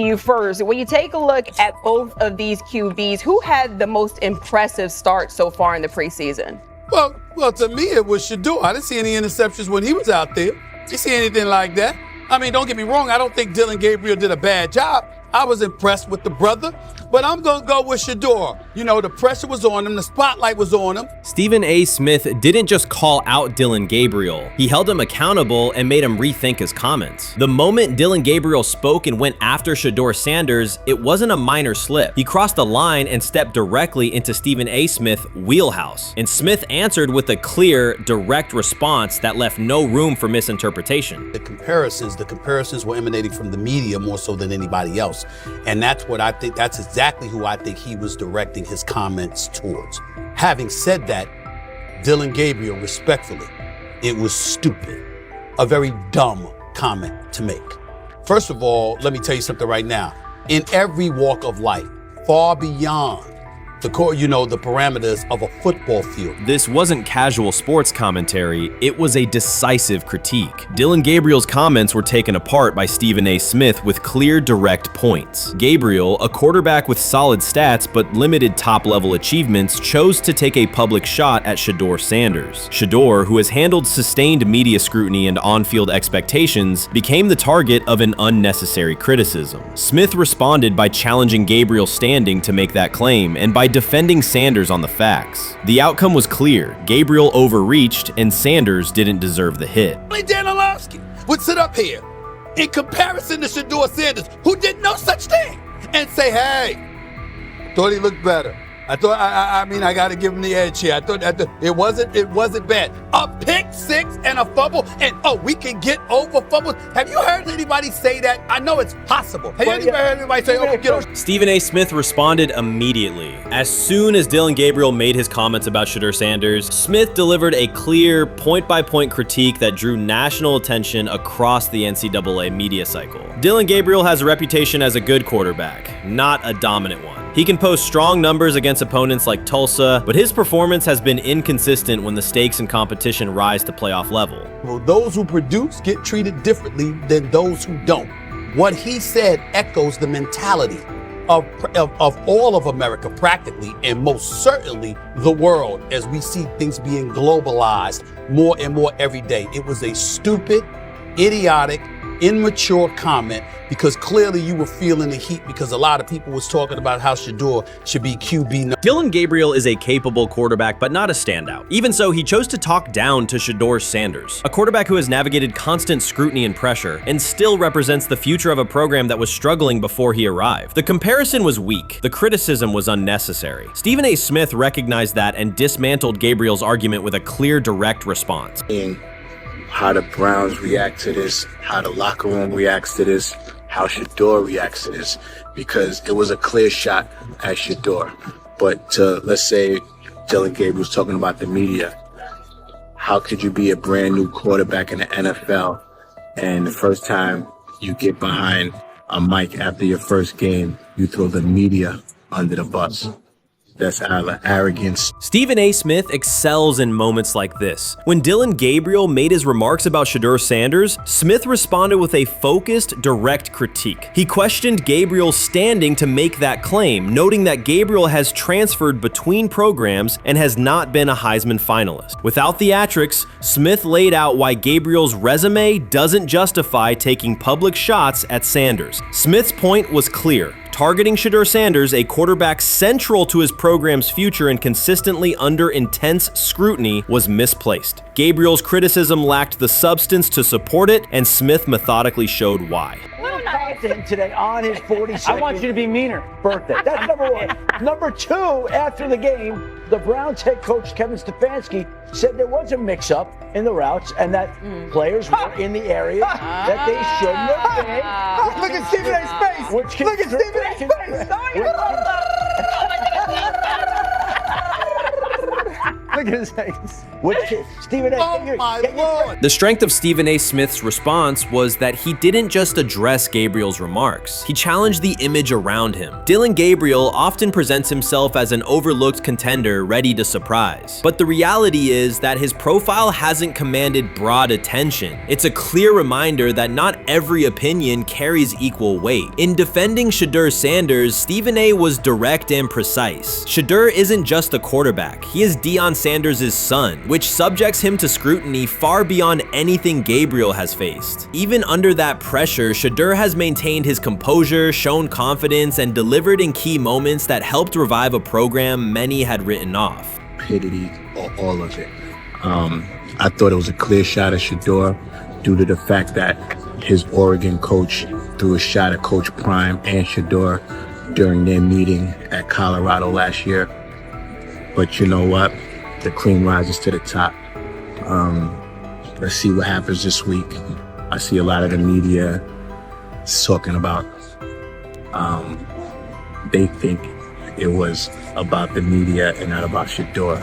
You first, when you take a look at both of these QBs, who had the most impressive start so far in the preseason? Well, to me, it was Shedeur. I didn't see any interceptions when he was out there. Didn't see anything like that. I mean, don't get me wrong. I don't think Dillon Gabriel did a bad job. I was impressed with the brother, but I'm going to go with Shedeur. You know, the pressure was on him. The spotlight was on him. Stephen A. Smith didn't just call out Dillon Gabriel. He held him accountable and made him rethink his comments. The moment Dillon Gabriel spoke and went after Shedeur Sanders, it wasn't a minor slip. He crossed the line and stepped directly into Stephen A. Smith's wheelhouse. And Smith answered with a clear, direct response that left no room for misinterpretation. The comparisons were emanating from the media more so than anybody else. And that's what I think, that's exactly who I think he was directing his comments towards. Having said that, Dillon Gabriel, respectfully, it was stupid. A very dumb comment to make. First of all, let me tell you something right now. In every walk of life, far beyond the parameters of a football field. This wasn't casual sports commentary, it was a decisive critique. Dillon Gabriel's comments were taken apart by Stephen A. Smith with clear, direct points. Gabriel, a quarterback with solid stats but limited top-level achievements, chose to take a public shot at Shedeur Sanders. Shedeur, who has handled sustained media scrutiny and on-field expectations, became the target of an unnecessary criticism. Smith responded by challenging Gabriel's standing to make that claim, and by defending Sanders on the facts. The outcome was clear. Gabriel overreached, and Sanders didn't deserve the hit. Dan Orlovsky would sit up here in comparison to Shedeur Sanders, who did no such thing, and say, hey, thought he looked better. I got to give him the edge here. I thought it wasn't bad. A pick six and a fumble, and we can get over fumbles. Have you heard anybody say that? I know it's possible. Have you ever heard anybody say, we get over? Stephen A. Smith responded immediately. As soon as Dillon Gabriel made his comments about Shedeur Sanders, Smith delivered a clear, point-by-point critique that drew national attention across the NCAA media cycle. Dillon Gabriel has a reputation as a good quarterback, not a dominant one. He can post strong numbers against opponents like Tulsa, but his performance has been inconsistent when the stakes and competition rise to playoff level. Well, those who produce get treated differently than those who don't. What he said echoes the mentality of all of America practically, and most certainly the world, as we see things being globalized more and more every day. It was a stupid, idiotic, immature comment, because clearly you were feeling the heat because a lot of people was talking about how Shedeur should be QB. Dillon Gabriel is a capable quarterback, but not a standout. Even so, he chose to talk down to Shedeur Sanders, a quarterback who has navigated constant scrutiny and pressure and still represents the future of a program that was struggling before he arrived. The comparison was weak. The criticism was unnecessary. Stephen A. Smith recognized that and dismantled Gabriel's argument with a clear, direct response. How the Browns react to this, how the locker room reacts to this, how Shedeur reacts to this, because it was a clear shot at Shedeur. But let's say Dillon Gabriel's talking about the media. How could you be a brand new quarterback in the NFL and the first time you get behind a mic after your first game, you throw the media under the bus? That's arrogance. Stephen A. Smith excels in moments like this. When Dillon Gabriel made his remarks about Shedeur Sanders, Smith responded with a focused, direct critique. He questioned Gabriel's standing to make that claim, noting that Gabriel has transferred between programs and has not been a Heisman finalist. Without theatrics, Smith laid out why Gabriel's resume doesn't justify taking public shots at Sanders. Smith's point was clear. Targeting Shedeur Sanders, a quarterback central to his program's future and consistently under intense scrutiny, was misplaced. Gabriel's criticism lacked the substance to support it, and Smith methodically showed why. Content today on his 42nd I want you to be meaner. Birthday. That's number one. Number two, after the game, the Browns head coach Kevin Stefanski said there was a mix-up in the routes and that players were in the area that they shouldn't have been. Look at Stephen A's face. Look at Stephen A's face. Look at Stephen A. Oh my Lord. The strength of Stephen A. Smith's response was that he didn't just address Gabriel's remarks. He challenged the image around him. Dillon Gabriel often presents himself as an overlooked contender ready to surprise. But the reality is that his profile hasn't commanded broad attention. It's a clear reminder that not every opinion carries equal weight. In defending Shedeur Sanders, Stephen A. was direct and precise. Shedeur isn't just a quarterback. He is Deion Sanders' son, which subjects him to scrutiny far beyond anything Gabriel has faced. Even under that pressure, Shedeur has maintained his composure, shown confidence, and delivered in key moments that helped revive a program many had written off. Stupidity, all of it. I thought it was a clear shot at Shedeur due to the fact that his Oregon coach threw a shot at Coach Prime and Shedeur during their meeting at Colorado last year. But you know what? The cream rises to the top. Let's see what happens this week. I see a lot of the media talking about they think it was about the media and not about Shedeur.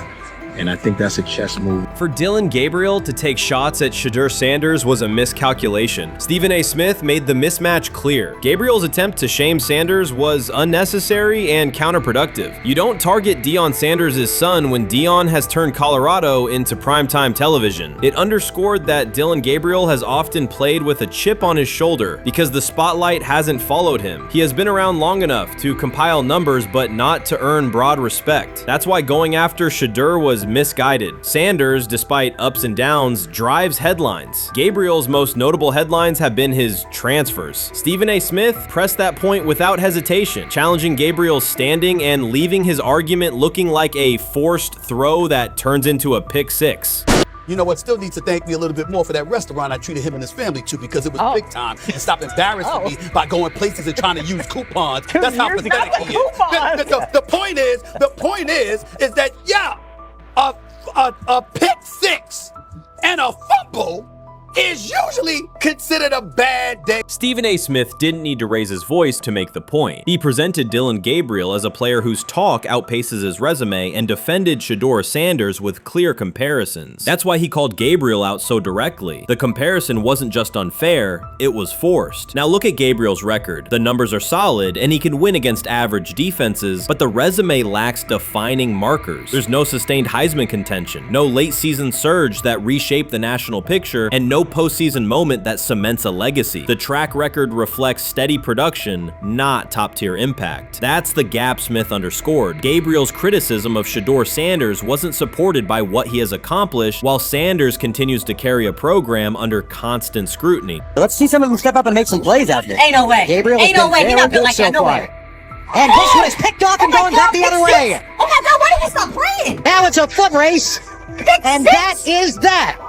And I think that's a chess move. For Dillon Gabriel to take shots at Shedeur Sanders was a miscalculation. Stephen A. Smith made the mismatch clear. Gabriel's attempt to shame Sanders was unnecessary and counterproductive. You don't target Deion Sanders' son when Deion has turned Colorado into primetime television. It underscored that Dillon Gabriel has often played with a chip on his shoulder because the spotlight hasn't followed him. He has been around long enough to compile numbers but not to earn broad respect. That's why going after Shedeur was misguided. Sanders, despite ups and downs, drives headlines. Gabriel's most notable headlines have been his transfers. Stephen A. Smith pressed that point without hesitation, challenging Gabriel's standing and leaving his argument looking like a forced throw that turns into a pick six. You know what? Still needs to thank me a little bit more for that restaurant I treated him and his family to, because it was big time, and stop embarrassing me by going places and trying to use coupons. That's how pathetic he is. The point is that a pick six and a fumble is usually considered a bad day. Stephen A. Smith didn't need to raise his voice to make the point. He presented Dillon Gabriel as a player whose talk outpaces his resume and defended Shedeur Sanders with clear comparisons. That's why he called Gabriel out so directly. The comparison wasn't just unfair, it was forced. Now look at Gabriel's record. The numbers are solid and he can win against average defenses, but the resume lacks defining markers. There's no sustained Heisman contention, no late season surge that reshaped the national picture, and no postseason moment that cements a legacy. The track record reflects steady production, not top-tier impact. That's the gap Smith underscored. Gabriel's criticism of Shedeur Sanders wasn't supported by what he has accomplished, while Sanders continues to carry a program under constant scrutiny. Let's see some of them step up and make some plays out there. Ain't no way. Gabriel Ain't no way. He's not built like that. No way. And this one is picked off and going back the other way. Oh my God, why did he stop playing? Now it's a foot race. And that is that.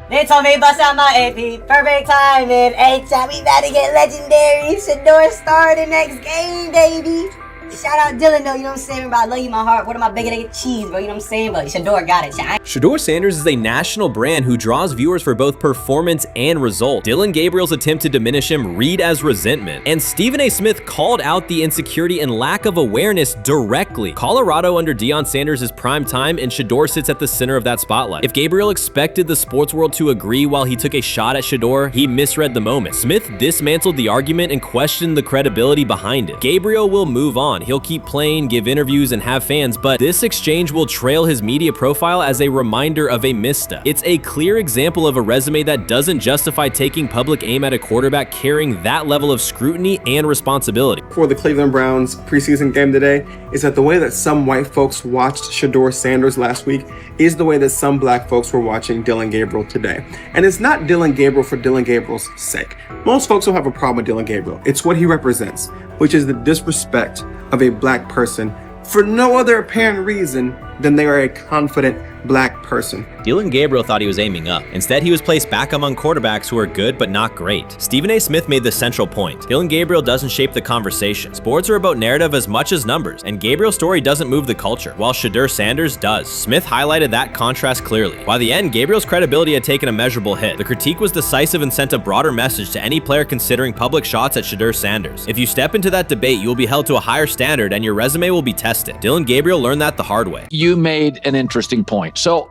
They told me bust out my AP, perfect timing. H-shot, we about to get legendary. Shedeur start the next game, baby. Shout out Dillon though, you know what I'm saying? Bro, I love you, my heart. What am I bigger than cheese, bro? You know what I'm saying? But Shedeur got it. Shedeur Sanders is a national brand who draws viewers for both performance and result. Dillon Gabriel's attempt to diminish him read as resentment. And Stephen A. Smith called out the insecurity and lack of awareness directly. Colorado under Deion Sanders is prime time, and Shedeur sits at the center of that spotlight. If Gabriel expected the sports world to agree while he took a shot at Shedeur, he misread the moment. Smith dismantled the argument and questioned the credibility behind it. Gabriel will move on. He'll keep playing, give interviews, and have fans, but this exchange will trail his media profile as a reminder of a misstep. It's a clear example of a resume that doesn't justify taking public aim at a quarterback carrying that level of scrutiny and responsibility. For the Cleveland Browns preseason game today is that the way that some white folks watched Shedeur Sanders last week is the way that some black folks were watching Dillon Gabriel today. And it's not Dillon Gabriel for Dillon Gabriel's sake. Most folks don't have a problem with Dillon Gabriel. It's what he represents, which is the disrespect of a black person for no other apparent reason than they are a confident black person. Dillon Gabriel thought he was aiming up. Instead, he was placed back among quarterbacks who are good but not great. Stephen A. Smith made the central point. Dillon Gabriel doesn't shape the conversation. Sports are about narrative as much as numbers, and Gabriel's story doesn't move the culture, while Shedeur Sanders does. Smith highlighted that contrast clearly. By the end, Gabriel's credibility had taken a measurable hit. The critique was decisive and sent a broader message to any player considering public shots at Shedeur Sanders. If you step into that debate, you will be held to a higher standard and your resume will be tested. Dillon Gabriel learned that the hard way. You you made an interesting point. So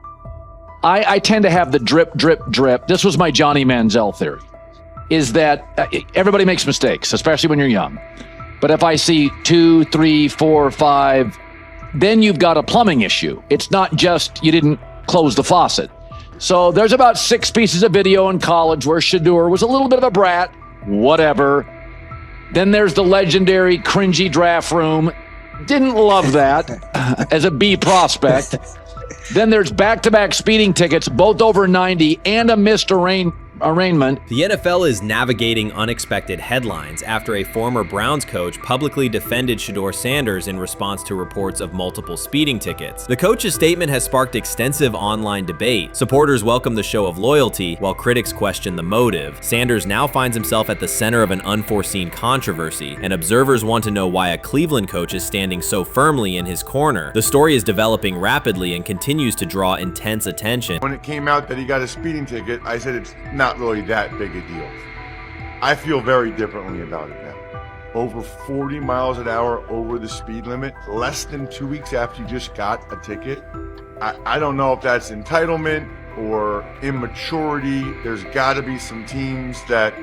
I tend to have the drip, drip, drip. This was my Johnny Manziel theory, is that everybody makes mistakes, especially when you're young. But if I see 2, 3, 4, 5, then you've got a plumbing issue. It's not just you didn't close the faucet. So there's about 6 pieces of video in college where Shedeur was a little bit of a brat, whatever. Then there's the legendary cringy draft room. Didn't love that as a B prospect. Then there's back-to-back speeding tickets, both over 90, and a missed arraignment. The NFL is navigating unexpected headlines after a former Browns coach publicly defended Shedeur Sanders in response to reports of multiple speeding tickets. The coach's statement has sparked extensive online debate. Supporters welcome the show of loyalty, while critics question the motive. Sanders now finds himself at the center of an unforeseen controversy, and observers want to know why a Cleveland coach is standing so firmly in his corner. The story is developing rapidly and continues to draw intense attention. When it came out that he got a speeding ticket, I said it's not really that big a deal. I feel very differently about it now. Over 40 miles an hour over the speed limit, less than 2 weeks after you just got a ticket. I don't know if that's entitlement or immaturity. There's got to be some teams that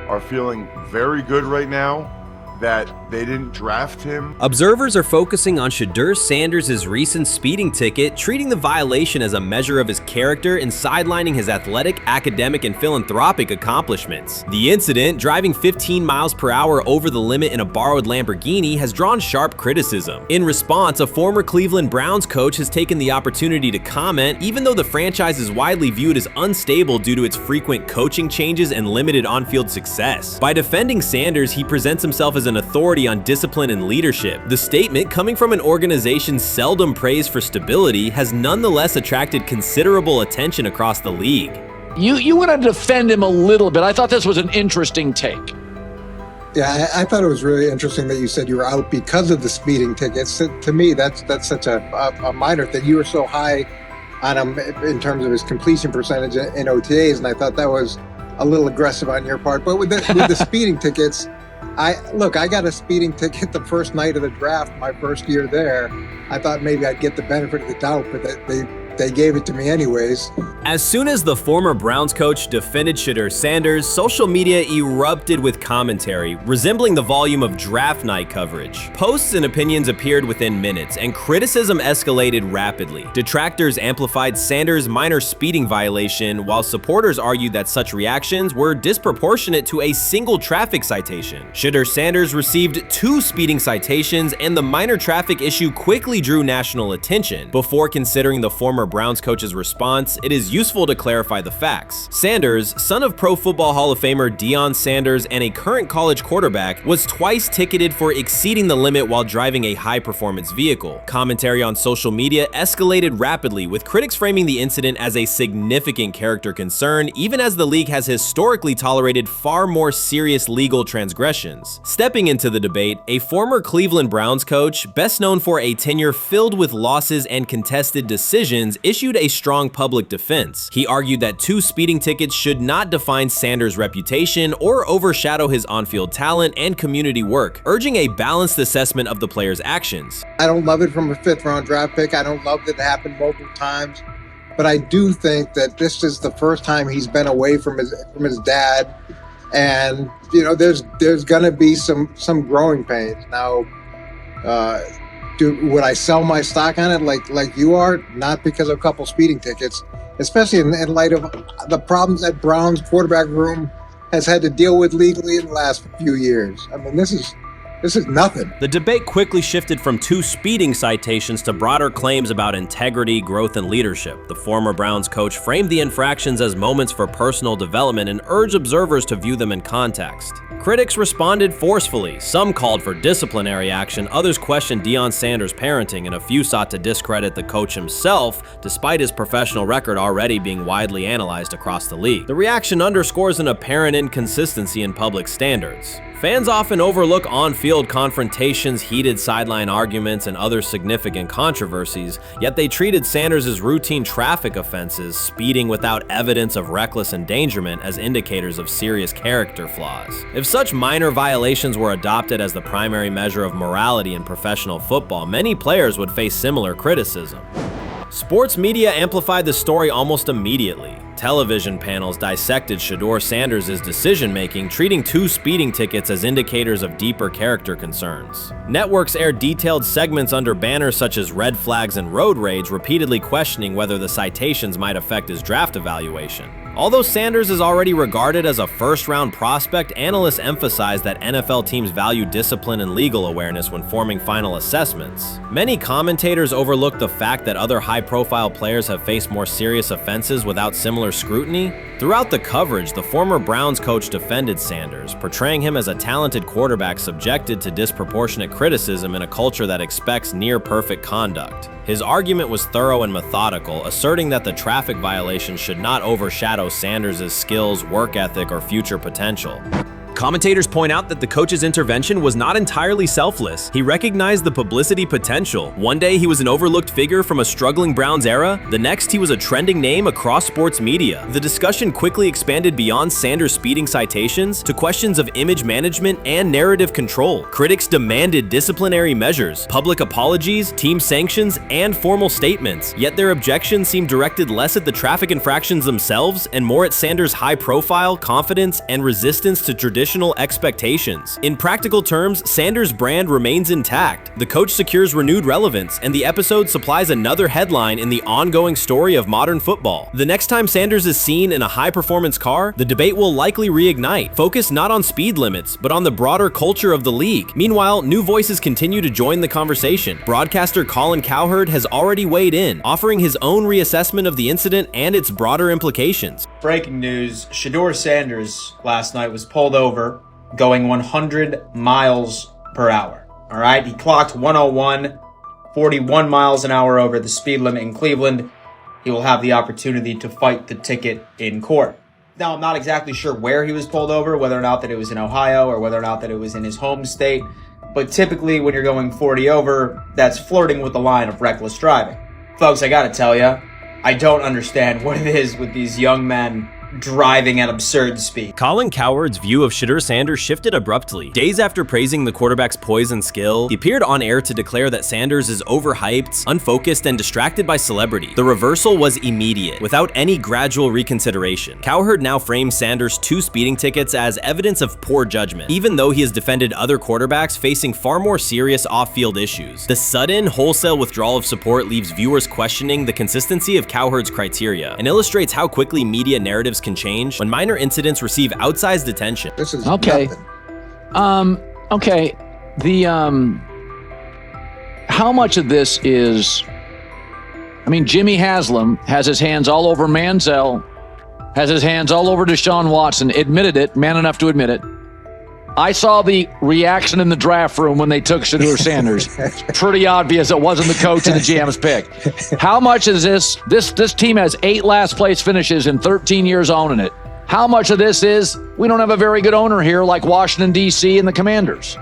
are feeling very good right now that they didn't draft him. Observers are focusing on Shedeur Sanders' recent speeding ticket, treating the violation as a measure of his character and sidelining his athletic, academic, and philanthropic accomplishments. The incident, driving 15 miles per hour over the limit in a borrowed Lamborghini, has drawn sharp criticism. In response, a former Cleveland Browns coach has taken the opportunity to comment, even though the franchise is widely viewed as unstable due to its frequent coaching changes and limited on-field success. By defending Sanders, he presents himself as an authority on discipline and leadership. The statement, coming from an organization seldom praised for stability, has nonetheless attracted considerable attention across the league. You want to defend him a little bit. I thought this was an interesting take. Yeah, I thought it was really interesting that you said you were out because of the speeding tickets. To me, that's such a minor thing. You were so high on him in terms of his completion percentage in OTAs, and I thought that was a little aggressive on your part. But with the speeding tickets, I got a speeding ticket the first night of the draft, my first year there. I thought maybe I'd get the benefit of the doubt, but they gave it to me anyways. As soon as the former Browns coach defended Shedeur Sanders, social media erupted with commentary, resembling the volume of draft night coverage. Posts and opinions appeared within minutes, and criticism escalated rapidly. Detractors amplified Sanders' minor speeding violation, while supporters argued that such reactions were disproportionate to a single traffic citation. Shedeur Sanders received 2 speeding citations, and the minor traffic issue quickly drew national attention. Before considering the former Browns coach's response, it is useful to clarify the facts. Sanders, son of Pro Football Hall of Famer Deion Sanders and a current college quarterback, was twice ticketed for exceeding the limit while driving a high-performance vehicle. Commentary on social media escalated rapidly, with critics framing the incident as a significant character concern, even as the league has historically tolerated far more serious legal transgressions. Stepping into the debate, a former Cleveland Browns coach, best known for a tenure filled with losses and contested decisions, issued a strong public defense. He argued that 2 speeding tickets should not define Sanders' reputation or overshadow his on-field talent and community work, urging a balanced assessment of the player's actions. I don't love it from a 5th-round draft pick. I don't love that it happened multiple times, but I do think that this is the first time he's been away from his dad, and there's gonna be some growing pains now. Would I sell my stock on it like you are? Not because of a couple speeding tickets, especially in light of the problems that Brown's quarterback room has had to deal with legally in the last few years. I mean, this is nothing. The debate quickly shifted from 2 speeding citations to broader claims about integrity, growth, and leadership. The former Browns coach framed the infractions as moments for personal development and urged observers to view them in context. Critics responded forcefully. Some called for disciplinary action, others questioned Deion Sanders' parenting, and a few sought to discredit the coach himself, despite his professional record already being widely analyzed across the league. The reaction underscores an apparent inconsistency in public standards. Fans often overlook on-field confrontations, heated sideline arguments, and other significant controversies, yet they treated Sanders' routine traffic offenses, speeding without evidence of reckless endangerment, as indicators of serious character flaws. If such minor violations were adopted as the primary measure of morality in professional football, many players would face similar criticism. Sports media amplified the story almost immediately. Television panels dissected Shedeur Sanders' decision-making, treating 2 speeding tickets as indicators of deeper character concerns. Networks aired detailed segments under banners such as red flags and road rage, repeatedly questioning whether the citations might affect his draft evaluation. Although Sanders is already regarded as a first-round prospect, analysts emphasize that NFL teams value discipline and legal awareness when forming final assessments. Many commentators overlook the fact that other high-profile players have faced more serious offenses without similar scrutiny. Throughout the coverage, the former Browns coach defended Sanders, portraying him as a talented quarterback subjected to disproportionate criticism in a culture that expects near-perfect conduct. His argument was thorough and methodical, asserting that the traffic violation should not overshadow Sanders' skills, work ethic, or future potential. Commentators point out that the coach's intervention was not entirely selfless. He recognized the publicity potential. One day he was an overlooked figure from a struggling Browns era, the next he was a trending name across sports media. The discussion quickly expanded beyond Sanders' speeding citations to questions of image management and narrative control. Critics demanded disciplinary measures, public apologies, team sanctions, and formal statements, yet their objections seemed directed less at the traffic infractions themselves and more at Sanders' high profile, confidence, and resistance to traditional expectations. In practical terms, Sanders' brand remains intact. The coach secures renewed relevance, and the episode supplies another headline in the ongoing story of modern football. The next time Sanders is seen in a high-performance car, the debate will likely reignite, focused not on speed limits, but on the broader culture of the league. Meanwhile, new voices continue to join the conversation. Broadcaster Colin Cowherd has already weighed in, offering his own reassessment of the incident and its broader implications. Breaking news, Shedeur Sanders last night was pulled over going 100 miles per hour. All right, he clocked 101, 41 miles an hour over the speed limit in Cleveland. He will have the opportunity to fight the ticket in court. Now, I'm not exactly sure where he was pulled over, whether or not that it was in Ohio or whether or not that it was in his home state. But typically when you're going 40 over, that's flirting with the line of reckless driving. Folks, I gotta tell you, I don't understand what it is with these young men driving at absurd speed. Colin Cowherd's view of Shedeur Sanders shifted abruptly. Days after praising the quarterback's poise and skill, he appeared on air to declare that Sanders is overhyped, unfocused, and distracted by celebrity. The reversal was immediate, without any gradual reconsideration. Cowherd now frames Sanders' 2 speeding tickets as evidence of poor judgment, even though he has defended other quarterbacks facing far more serious off-field issues. The sudden, wholesale withdrawal of support leaves viewers questioning the consistency of Cowherd's criteria and illustrates how quickly media narratives can change when minor incidents receive outsized attention. This is Okay. nothing. Okay. How much of this is, Jimmy Haslam has his hands all over Manziel, has his hands all over Deshaun Watson, admitted it, man enough to admit it. I saw the reaction in the draft room when they took Shedeur Sanders. It's pretty obvious it wasn't the coach and the GM's pick. How much is this team has 8 last place finishes in 13 years owning it. How much of this is we don't have a very good owner here like Washington, D.C. and the Commanders?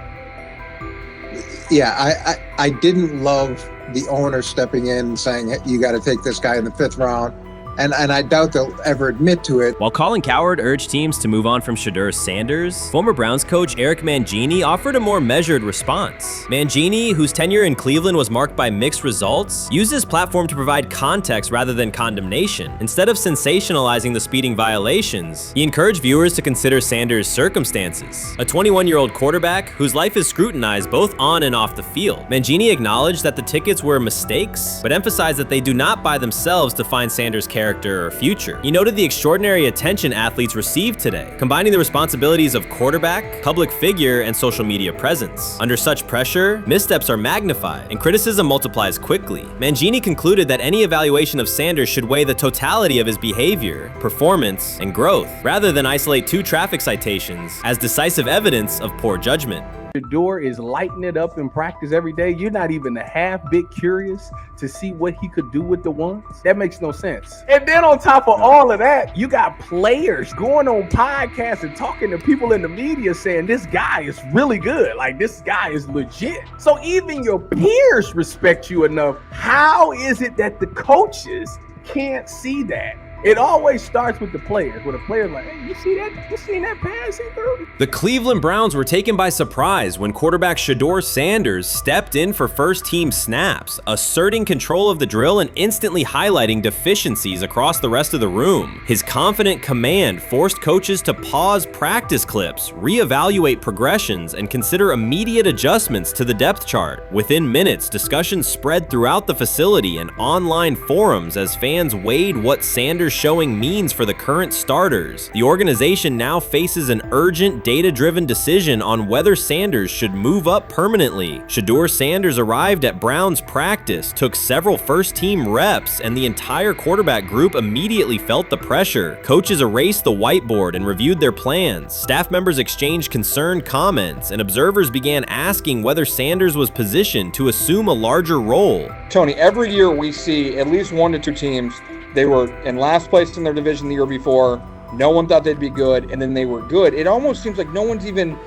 Yeah, I didn't love the owner stepping in and saying, hey, you got to take this guy in the 5th round. And I doubt they'll ever admit to it. While Colin Cowherd urged teams to move on from Shedeur Sanders, former Browns coach Eric Mangini offered a more measured response. Mangini, whose tenure in Cleveland was marked by mixed results, used his platform to provide context rather than condemnation. Instead of sensationalizing the speeding violations, he encouraged viewers to consider Sanders' circumstances. A 21-year-old quarterback whose life is scrutinized both on and off the field. Mangini acknowledged that the tickets were mistakes, but emphasized that they do not by themselves define Sanders' character or future. He noted the extraordinary attention athletes receive today, combining the responsibilities of quarterback, public figure, and social media presence. Under such pressure, missteps are magnified, and criticism multiplies quickly. Mangini concluded that any evaluation of Sanders should weigh the totality of his behavior, performance, and growth, rather than isolate 2 traffic citations as decisive evidence of poor judgment. Shedeur is lighting it up in practice every day. You're not even a half bit curious to see what he could do with the ones. That makes no sense. And then on top of all of that, you got players going on podcasts and talking to people in the media saying this guy is really good. Like, this guy is legit. So even your peers respect you enough. How is it that the coaches can't see that? It always starts with the players, where the player's like, hey, you see that? You seen that pass he threw? The Cleveland Browns were taken by surprise when quarterback Shedeur Sanders stepped in for first-team snaps, asserting control of the drill and instantly highlighting deficiencies across the rest of the room. His confident command forced coaches to pause practice clips, reevaluate progressions, and consider immediate adjustments to the depth chart. Within minutes, discussions spread throughout the facility and online forums as fans weighed what Sanders' showing means for the current starters. The organization now faces an urgent, data-driven decision on whether Sanders should move up permanently. Shedeur Sanders arrived at Browns practice, took several first-team reps, and the entire quarterback group immediately felt the pressure. Coaches erased the whiteboard and reviewed their plans. Staff members exchanged concerned comments, and observers began asking whether Sanders was positioned to assume a larger role. Tony, every year we see at least 1 to 2 teams. They were in last place in their division the year before. No one thought they'd be good, and then they were good. It almost seems like no one's even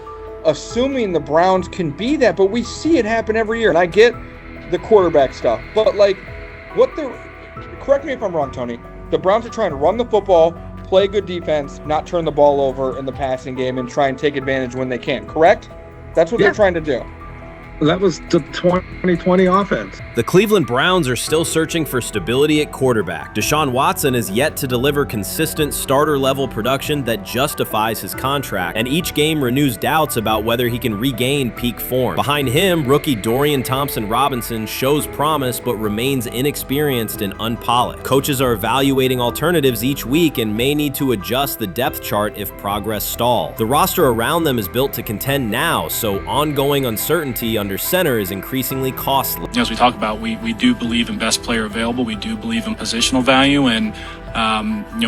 assuming the Browns can be that, but we see it happen every year. And I get the quarterback stuff, but like, correct me if I'm wrong, Tony. The Browns are trying to run the football, play good defense, not turn the ball over in the passing game, and try and take advantage when they can, correct? That's what they're trying to do. That was the 2020 offense. The Cleveland Browns are still searching for stability at quarterback. Deshaun Watson is yet to deliver consistent starter-level production that justifies his contract, and each game renews doubts about whether he can regain peak form. Behind him, rookie Dorian Thompson-Robinson shows promise but remains inexperienced and unpolished. Coaches are evaluating alternatives each week and may need to adjust the depth chart if progress stalls. The roster around them is built to contend now, so ongoing uncertainty under center is increasingly costly. As we talk about, we do believe in best player available. We do believe in positional value, and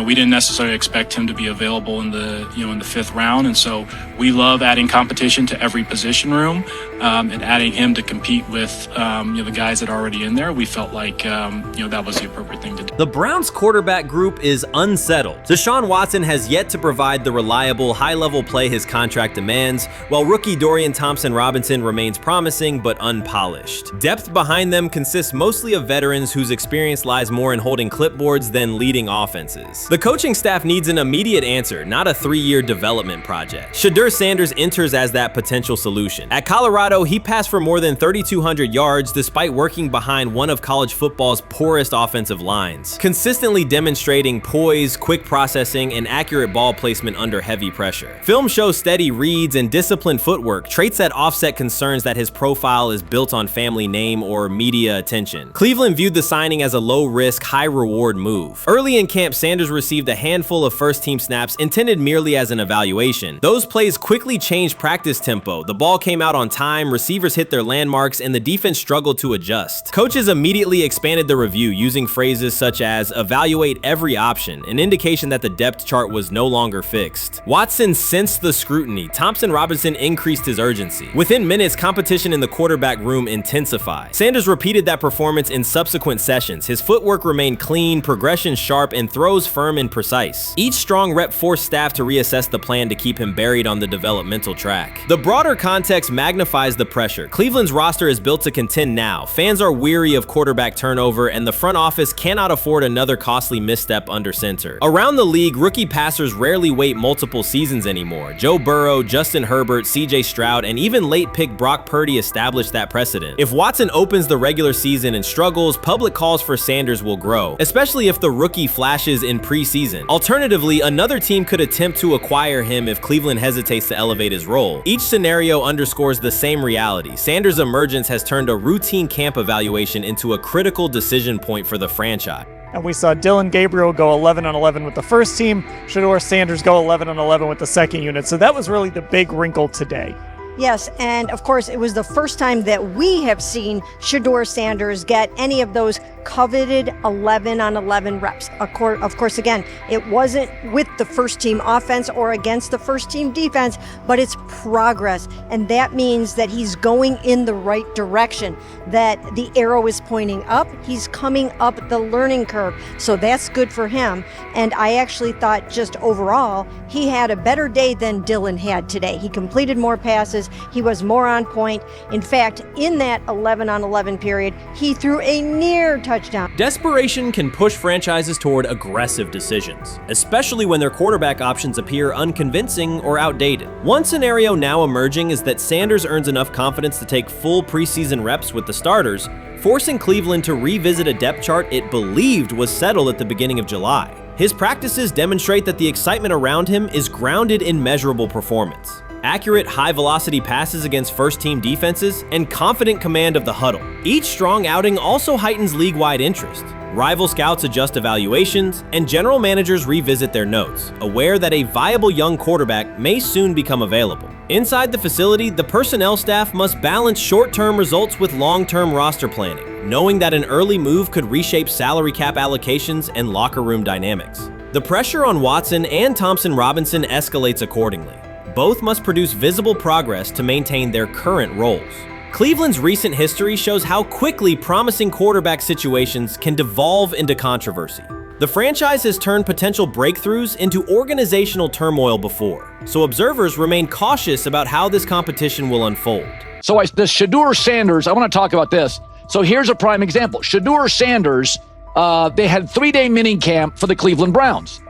we didn't necessarily expect him to be available in the in the 5th round, and so we love adding competition to every position room and adding him to compete with the guys that are already in there. We felt like that was the appropriate thing to do. The Browns quarterback group is unsettled. Deshaun Watson has yet to provide the reliable, high-level play his contract demands, while rookie Dorian Thompson-Robinson remains promising but unpolished. Depth behind them consists mostly of veterans whose experience lies more in holding clipboards than leading offenses. The coaching staff needs an immediate answer, not a 3-year development project. Shedeur Sanders enters as that potential solution. At Colorado, he passed for more than 3,200 yards despite working behind one of college football's poorest offensive lines, consistently demonstrating poise, quick processing, and accurate ball placement under heavy pressure. Film shows steady reads and disciplined footwork, traits that offset concerns that his profile is built on family name or media attention. Cleveland viewed the signing as a low-risk, high-reward move. Early in camp, Sanders received a handful of first-team snaps intended merely as an evaluation. Those plays quickly changed practice tempo. The ball came out on time, receivers hit their landmarks, and the defense struggled to adjust. Coaches immediately expanded the review, using phrases such as evaluate every option, an indication that the depth chart was no longer fixed. Watson sensed the scrutiny. Thompson-Robinson increased his urgency. Within minutes, competition in the quarterback room intensified. Sanders repeated that performance in subsequent sessions. His footwork remained clean, progression sharp, and throws firm and precise. Each strong rep forced staff to reassess the plan to keep him buried on the developmental track. The broader context magnifies the pressure. Cleveland's roster is built to contend now. Fans are weary of quarterback turnover, and the front office cannot afford another costly misstep under center. Around the league, rookie passers rarely wait multiple seasons anymore. Joe Burrow, Justin Herbert, CJ Stroud, and even late pick Brock Purdy established that precedent. If Watson opens the regular season and struggles, public calls for Sanders will grow, especially if the rookie flashes in preseason. Alternatively, another team could attempt to acquire him if Cleveland hesitates to elevate his role. Each scenario underscores the same reality. Sanders' emergence has turned a routine camp evaluation into a critical decision point for the franchise. And we saw Dillon Gabriel go 11-11 with the first team, Shedeur Sanders go 11-11 with the second unit. So that was really the big wrinkle today. Yes, and of course, it was the first time that we have seen Shedeur Sanders get any of those coveted 11-on-11 reps. Of course, again, it wasn't with the first team offense or against the first team defense, but it's progress. And that means that he's going in the right direction, that the arrow is pointing up. He's coming up the learning curve. So that's good for him. And I actually thought just overall, he had a better day than Dylan had today. He completed more passes. He was more on point. In fact, in that 11-on-11 period, he threw a near touchdown. Desperation can push franchises toward aggressive decisions, especially when their quarterback options appear unconvincing or outdated. One scenario now emerging is that Sanders earns enough confidence to take full preseason reps with the starters, forcing Cleveland to revisit a depth chart it believed was settled at the beginning of July. His practices demonstrate that the excitement around him is grounded in measurable performance. Accurate, high-velocity passes against first-team defenses, and confident command of the huddle. Each strong outing also heightens league-wide interest. Rival scouts adjust evaluations, and general managers revisit their notes, aware that a viable young quarterback may soon become available. Inside the facility, the personnel staff must balance short-term results with long-term roster planning, knowing that an early move could reshape salary cap allocations and locker room dynamics. The pressure on Watson and Thompson Robinson escalates accordingly. Both must produce visible progress to maintain their current roles. Cleveland's recent history shows how quickly promising quarterback situations can devolve into controversy. The franchise has turned potential breakthroughs into organizational turmoil before, so observers remain cautious about how this competition will unfold. So the Shedeur Sanders, I want to talk about this. So here's a prime example. Shedeur Sanders, they had 3-day mini camp for the Cleveland Browns.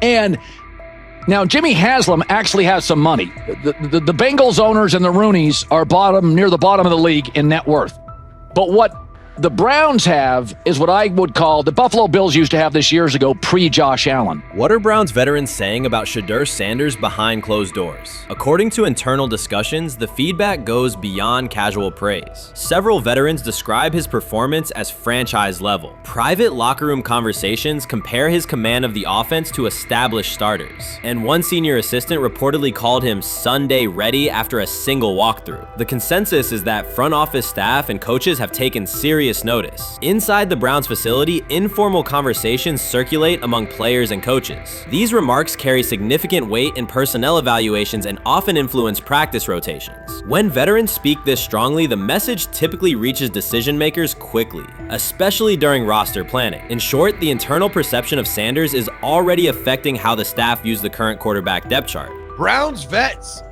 And now, Jimmy Haslam actually has some money. The Bengals owners and the Rooneys are near the bottom of the league in net worth. But what the Browns have is what I would call the Buffalo Bills used to have this years ago, pre-Josh Allen. What are Browns veterans saying about Shedeur Sanders behind closed doors? According to internal discussions, the feedback goes beyond casual praise. Several veterans describe his performance as franchise level. Private locker room conversations compare his command of the offense to established starters. And one senior assistant reportedly called him Sunday ready after a single walkthrough. The consensus is that front office staff and coaches have taken serious notice. Inside the Browns facility, informal conversations circulate among players and coaches. These remarks carry significant weight in personnel evaluations and often influence practice rotations. When veterans speak this strongly, the message typically reaches decision makers quickly, especially during roster planning. In short, the internal perception of Sanders is already affecting how the staff views the current quarterback depth chart. Browns vets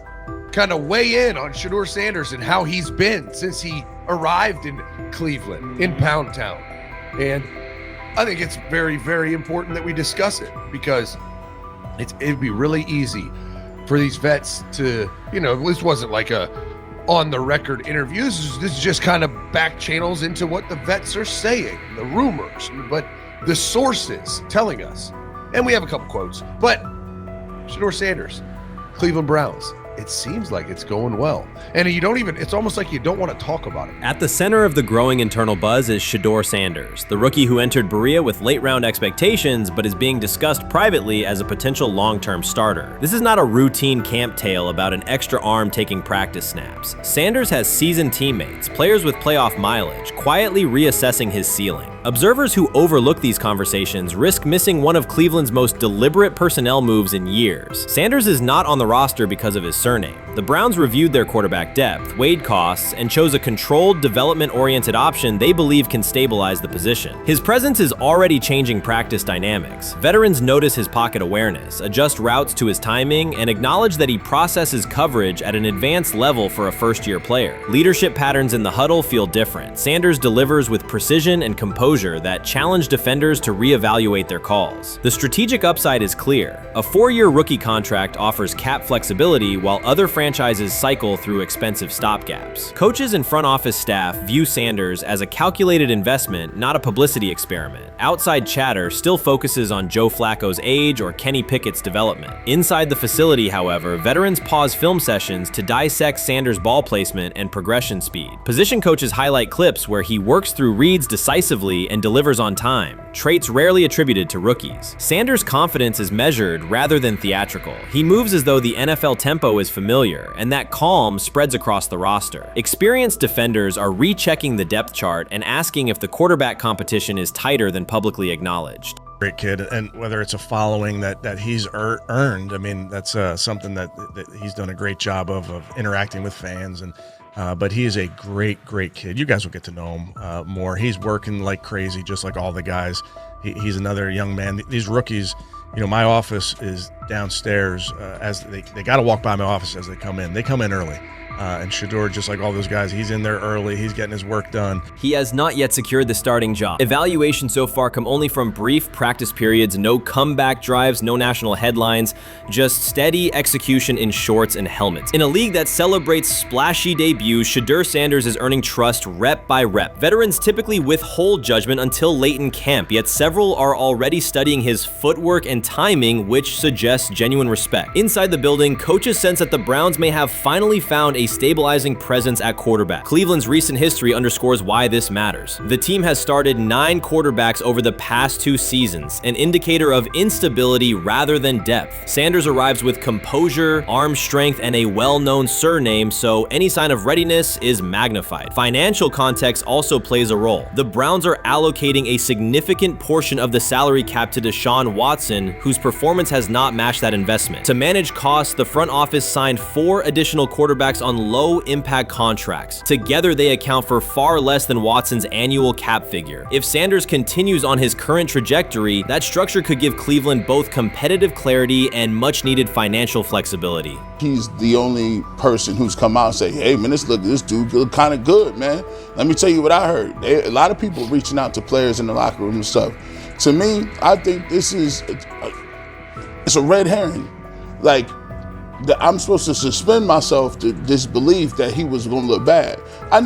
kind of weigh in on Shedeur Sanders and how he's been since he arrived in Cleveland, in Pound Town. And I think it's very, very important that we discuss it, because it'd be really easy for these vets to, this wasn't like a on-the-record interview. This is just kind of back channels into what the vets are saying, the rumors, but the sources telling us. And we have a couple quotes, but Shedeur Sanders, Cleveland Browns, it seems like it's going well. And it's almost like you don't want to talk about it. At the center of the growing internal buzz is Shedeur Sanders, the rookie who entered Berea with late-round expectations but is being discussed privately as a potential long-term starter. This is not a routine camp tale about an extra arm taking practice snaps. Sanders has seasoned teammates, players with playoff mileage, quietly reassessing his ceiling. Observers who overlook these conversations risk missing one of Cleveland's most deliberate personnel moves in years. Sanders is not on the roster because of his surname. The Browns reviewed their quarterback depth, weighed costs, and chose a controlled, development-oriented option they believe can stabilize the position. His presence is already changing practice dynamics. Veterans notice his pocket awareness, adjust routes to his timing, and acknowledge that he processes coverage at an advanced level for a first-year player. Leadership patterns in the huddle feel different. Sanders delivers with precision and composure that challenge defenders to reevaluate their calls. The strategic upside is clear. A 4-year rookie contract offers cap flexibility while other franchises cycle through expensive stopgaps. Coaches and front office staff view Sanders as a calculated investment, not a publicity experiment. Outside chatter still focuses on Joe Flacco's age or Kenny Pickett's development. Inside the facility, however, veterans pause film sessions to dissect Sanders' ball placement and progression speed. Position coaches highlight clips where he works through reads decisively regularly and delivers on time, traits rarely attributed to rookies. Sanders' confidence is measured rather than theatrical. He moves as though the NFL tempo is familiar, and that calm spreads across the roster. Experienced defenders are rechecking the depth chart and asking if the quarterback competition is tighter than publicly acknowledged. Great kid, and whether it's a following that he's earned, I mean, that's something that he's done a great job of interacting with fans. And but he is a great kid. You guys will get to know him more. He's working like crazy, just like all the guys. He's another young man. These rookies, you know, my office is downstairs. As they got to walk by my office as they come in. They come in early. And Shedeur, just like all those guys, he's in there early. He's getting his work done. He has not yet secured the starting job. Evaluations so far come only from brief practice periods, no comeback drives, no national headlines, just steady execution in shorts and helmets. In a league that celebrates splashy debuts, Shedeur Sanders is earning trust rep by rep. Veterans typically withhold judgment until late in camp, yet several are already studying his footwork and timing, which suggests genuine respect. Inside the building, coaches sense that the Browns may have finally found a stabilizing presence at quarterback. Cleveland's recent history underscores why this matters. The team has started 9 quarterbacks over the past 2 seasons, an indicator of instability rather than depth. Sanders arrives with composure, arm strength, and a well-known surname, so any sign of readiness is magnified. Financial context also plays a role. The Browns are allocating a significant portion of the salary cap to Deshaun Watson, whose performance has not matched that investment. To manage costs, the front office signed 4 additional quarterbacks on low-impact contracts. Together, they account for far less than Watson's annual cap figure. If Sanders continues on his current trajectory, that structure could give Cleveland both competitive clarity and much-needed financial flexibility. He's the only person who's come out and say, hey, man, this dude look kind of good, man. Let me tell you what I heard. A lot of people reaching out to players in the locker room and stuff. To me, I think this is it's a red herring. Like, I'm supposed to suspend myself to disbelief that he was going to look bad. I've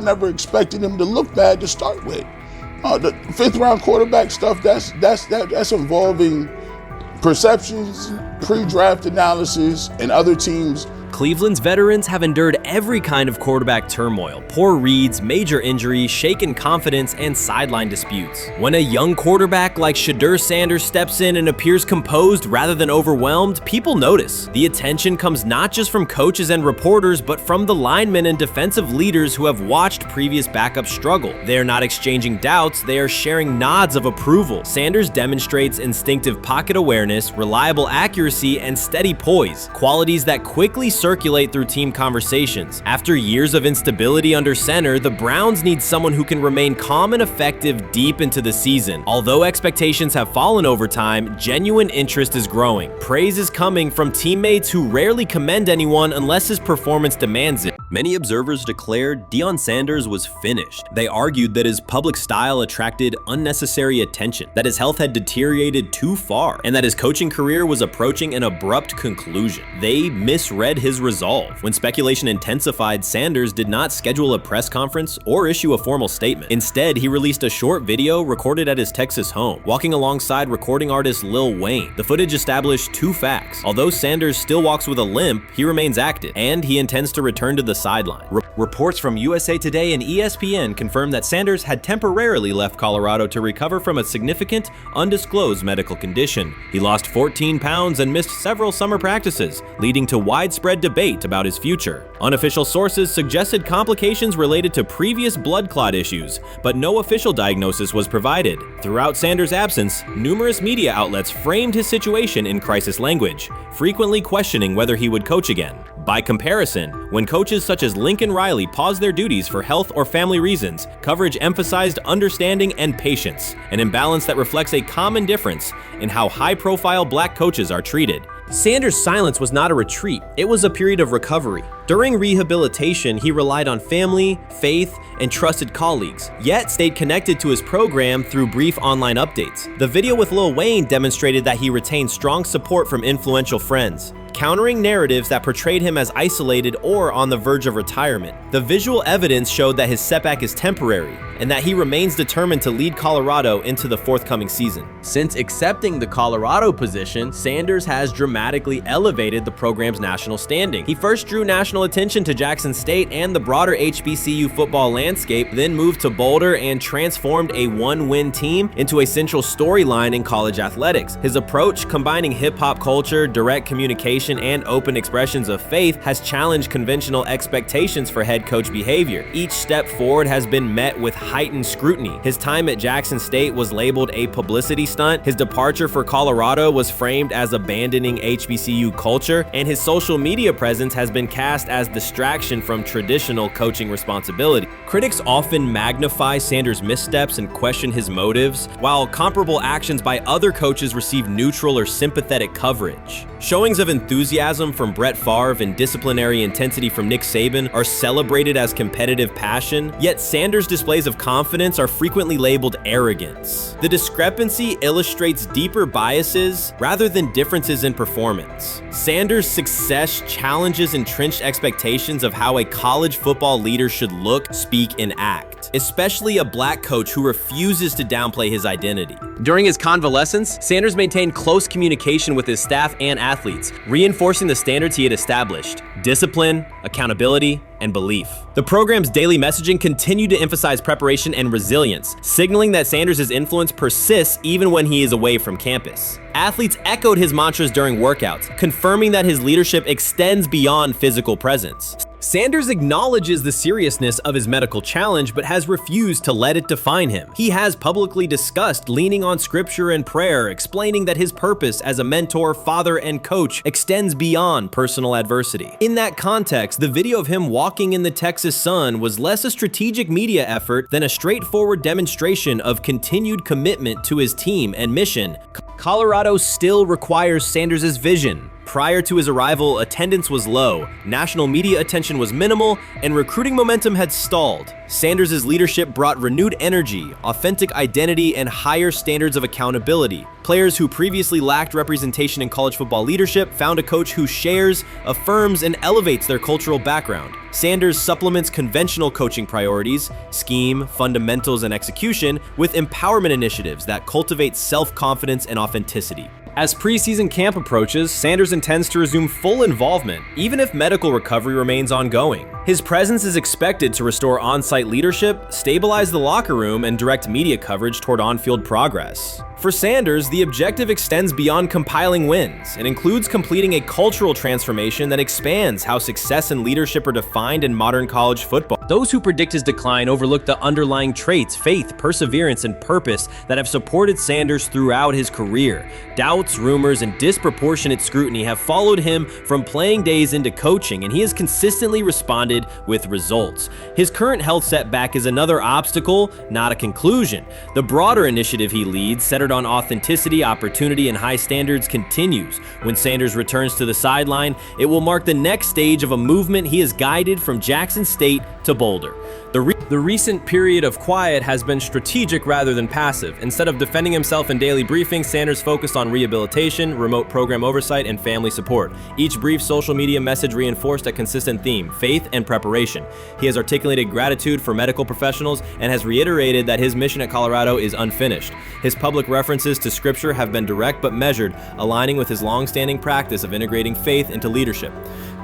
never expected him to look bad to start with. The 5th round quarterback stuff, that's involving perceptions, pre-draft analysis, and other teams. Cleveland's veterans have endured every kind of quarterback turmoil, poor reads, major injuries, shaken confidence, and sideline disputes. When a young quarterback like Shedeur Sanders steps in and appears composed rather than overwhelmed, people notice. The attention comes not just from coaches and reporters, but from the linemen and defensive leaders who have watched previous backups struggle. They are not exchanging doubts, they are sharing nods of approval. Sanders demonstrates instinctive pocket awareness, reliable accuracy, and steady poise, qualities that quickly circulate through team conversations. After years of instability under center, the Browns need someone who can remain calm and effective deep into the season. Although expectations have fallen over time, genuine interest is growing. Praise is coming from teammates who rarely commend anyone unless his performance demands it. Many observers declared Deion Sanders was finished. They argued that his public style attracted unnecessary attention, that his health had deteriorated too far, and that his coaching career was approaching an abrupt conclusion. They misread his resolve. When speculation intensified, Sanders did not schedule a press conference or issue a formal statement. Instead, he released a short video recorded at his Texas home, walking alongside recording artist Lil Wayne. The footage established 2 facts. Although Sanders still walks with a limp, he remains active, and he intends to return to the sideline. Reports from USA Today and ESPN confirm that Sanders had temporarily left Colorado to recover from a significant, undisclosed medical condition. He lost 14 pounds and missed several summer practices, leading to widespread debate about his future. Unofficial sources suggested complications related to previous blood clot issues, but no official diagnosis was provided. Throughout Sanders' absence, numerous media outlets framed his situation in crisis language, frequently questioning whether he would coach again. By comparison, when coaches such as Lincoln Riley paused their duties for health or family reasons, coverage emphasized understanding and patience, an imbalance that reflects a common difference in how high-profile black coaches are treated. Sanders' silence was not a retreat, it was a period of recovery. During rehabilitation, he relied on family, faith, and trusted colleagues, yet stayed connected to his program through brief online updates. The video with Lil Wayne demonstrated that he retained strong support from influential friends, countering narratives that portrayed him as isolated or on the verge of retirement. The visual evidence showed that his setback is temporary, and that he remains determined to lead Colorado into the forthcoming season. Since accepting the Colorado position, Sanders has dramatically elevated the program's national standing. He first drew national attention to Jackson State and the broader HBCU football landscape, then moved to Boulder and transformed a one-win team into a central storyline in college athletics. His approach, combining hip-hop culture, direct communication, and open expressions of faith, has challenged conventional expectations for head coach behavior. Each step forward has been met with heightened scrutiny. His time at Jackson State was labeled a publicity stunt, his departure for Colorado was framed as abandoning HBCU culture, and his social media presence has been cast as distraction from traditional coaching responsibility. Critics often magnify Sanders' missteps and question his motives, while comparable actions by other coaches receive neutral or sympathetic coverage. Showings of enthusiasm from Brett Favre and disciplinary intensity from Nick Saban are celebrated as competitive passion, yet Sanders' displays of confidence are frequently labeled arrogance. The discrepancy illustrates deeper biases rather than differences in performance. Sanders' success challenges entrenched expectations of how a college football leader should look, speak, and act, especially a black coach who refuses to downplay his identity. During his convalescence, Sanders maintained close communication with his staff and athletes, reinforcing the standards he had established: discipline, accountability, and belief. The program's daily messaging continued to emphasize preparation and resilience, signaling that Sanders' influence persists even when he is away from campus. Athletes echoed his mantras during workouts, confirming that his leadership extends beyond physical presence. Sanders acknowledges the seriousness of his medical challenge, but has refused to let it define him. He has publicly discussed leaning on scripture and prayer, explaining that his purpose as a mentor, father, and coach extends beyond personal adversity. In that context, the video of him walking in the Texas sun was less a strategic media effort than a straightforward demonstration of continued commitment to his team and mission. Colorado still requires Sanders' vision. Prior to his arrival, attendance was low, national media attention was minimal, and recruiting momentum had stalled. Sanders' leadership brought renewed energy, authentic identity, and higher standards of accountability. Players who previously lacked representation in college football leadership found a coach who shares, affirms, and elevates their cultural background. Sanders supplements conventional coaching priorities, scheme, fundamentals, and execution with empowerment initiatives that cultivate self-confidence and authenticity. As preseason camp approaches, Sanders intends to resume full involvement, even if medical recovery remains ongoing. His presence is expected to restore on-site leadership, stabilize the locker room, and direct media coverage toward on-field progress. For Sanders, the objective extends beyond compiling wins. It includes completing a cultural transformation that expands how success and leadership are defined in modern college football. Those who predict his decline overlook the underlying traits, faith, perseverance, and purpose that have supported Sanders throughout his career. Doubts, rumors, and disproportionate scrutiny have followed him from playing days into coaching, and he has consistently responded with results. His current health setback is another obstacle, not a conclusion. The broader initiative he leads, centered on authenticity, opportunity, and high standards, continues. When Sanders returns to the sideline, it will mark the next stage of a movement he has guided from Jackson State to Boulder. The recent period of quiet has been strategic rather than passive. Instead of defending himself in daily briefings, Sanders focused on rehabilitation, remote program oversight, and family support. Each brief social media message reinforced a consistent theme: faith and preparation. He has articulated gratitude for medical professionals and has reiterated that his mission at Colorado is unfinished. His public references to scripture have been direct but measured, aligning with his long-standing practice of integrating faith into leadership.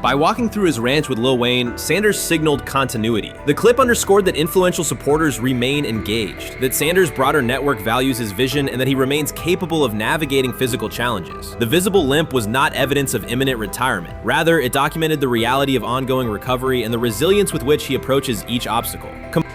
By walking through his ranch with Lil Wayne, Sanders signaled continuity. The clip underscored that influential supporters remain engaged, that Sanders' broader network values his vision, and that he remains capable of navigating physical challenges. The visible limp was not evidence of imminent retirement. Rather, it documented the reality of ongoing recovery and the resilience with which he approaches each obstacle.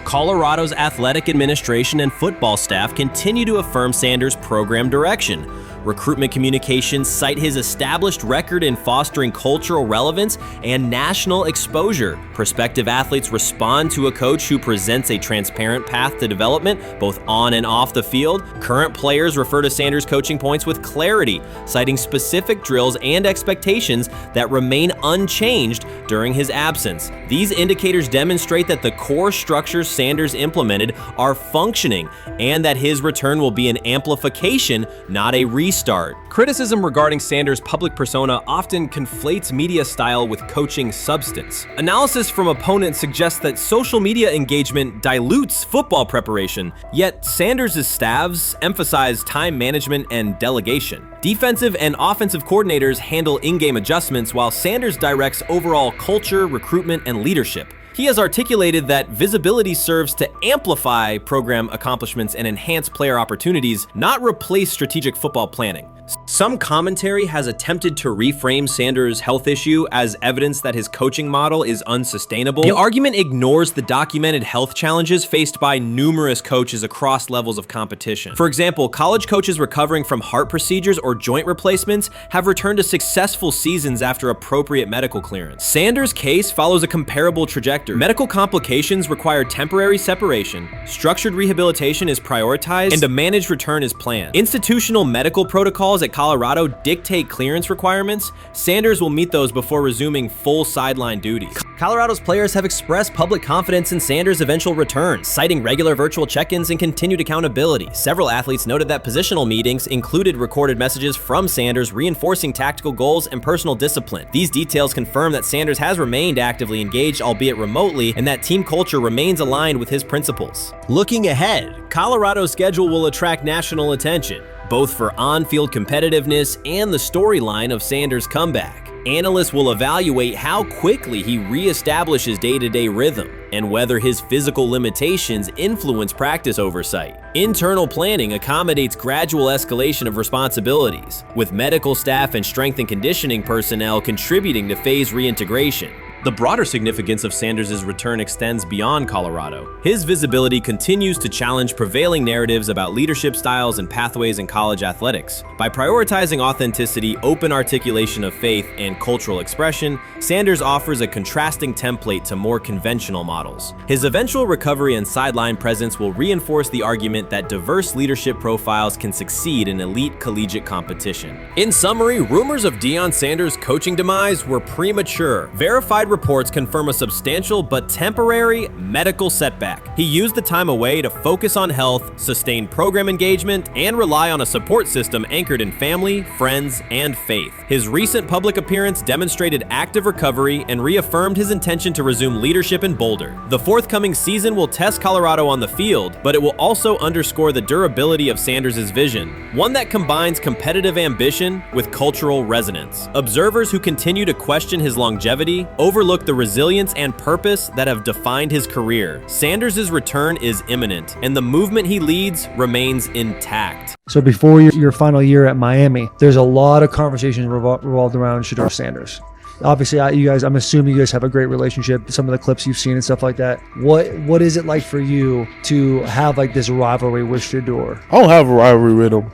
Colorado's athletic administration and football staff continue to affirm Sanders' program direction. Recruitment communications cite his established record in fostering cultural relevance and national exposure. Prospective athletes respond to a coach who presents a transparent path to development, both on and off the field. Current players refer to Sanders' coaching points with clarity, citing specific drills and expectations that remain unchanged during his absence. These indicators demonstrate that the core structures Sanders implemented are functioning, and that his return will be an amplification, not a reset restart. Criticism regarding Sanders' public persona often conflates media style with coaching substance. Analysis from opponents suggests that social media engagement dilutes football preparation, yet Sanders' staffs emphasize time management and delegation. Defensive and offensive coordinators handle in-game adjustments, while Sanders directs overall culture, recruitment, and leadership. He has articulated that visibility serves to amplify program accomplishments and enhance player opportunities, not replace strategic football planning. Some commentary has attempted to reframe Sanders' health issue as evidence that his coaching model is unsustainable. The argument ignores the documented health challenges faced by numerous coaches across levels of competition. For example, college coaches recovering from heart procedures or joint replacements have returned to successful seasons after appropriate medical clearance. Sanders' case follows a comparable trajectory. Medical complications require temporary separation, structured rehabilitation is prioritized, and a managed return is planned. Institutional medical protocols at Colorado dictate clearance requirements. Sanders will meet those before resuming full sideline duties. Colorado's players have expressed public confidence in Sanders' eventual return, citing regular virtual check-ins and continued accountability. Several athletes noted that positional meetings included recorded messages from Sanders reinforcing tactical goals and personal discipline. These details confirm that Sanders has remained actively engaged, albeit remotely, and that team culture remains aligned with his principles. Looking ahead, Colorado's schedule will attract national attention, both for on-field competitiveness and the storyline of Sanders' comeback. Analysts will evaluate how quickly he reestablishes day-to-day rhythm and whether his physical limitations influence practice oversight. Internal planning accommodates gradual escalation of responsibilities, with medical staff and strength and conditioning personnel contributing to phase reintegration. The broader significance of Sanders' return extends beyond Colorado. His visibility continues to challenge prevailing narratives about leadership styles and pathways in college athletics. By prioritizing authenticity, open articulation of faith, and cultural expression, Sanders offers a contrasting template to more conventional models. His eventual recovery and sideline presence will reinforce the argument that diverse leadership profiles can succeed in elite collegiate competition. In summary, rumors of Deion Sanders' coaching demise were premature. Verified reports confirm a substantial but temporary medical setback. He used the time away to focus on health, sustain program engagement, and rely on a support system anchored in family, friends, and faith. His recent public appearance demonstrated active recovery and reaffirmed his intention to resume leadership in Boulder. The forthcoming season will test Colorado on the field, but it will also underscore the durability of Sanders' vision, one that combines competitive ambition with cultural resonance. Observers who continue to question his longevity overlook the resilience and purpose that have defined his career. Sanders' return is imminent, and the movement he leads remains intact. So before your final year at Miami, there's a lot of conversations revolved around Shedeur Sanders. Obviously, I'm assuming you guys have a great relationship. Some of the clips you've seen and stuff like that. What is it like for you to have like this rivalry with Shedeur? I don't have a rivalry with him.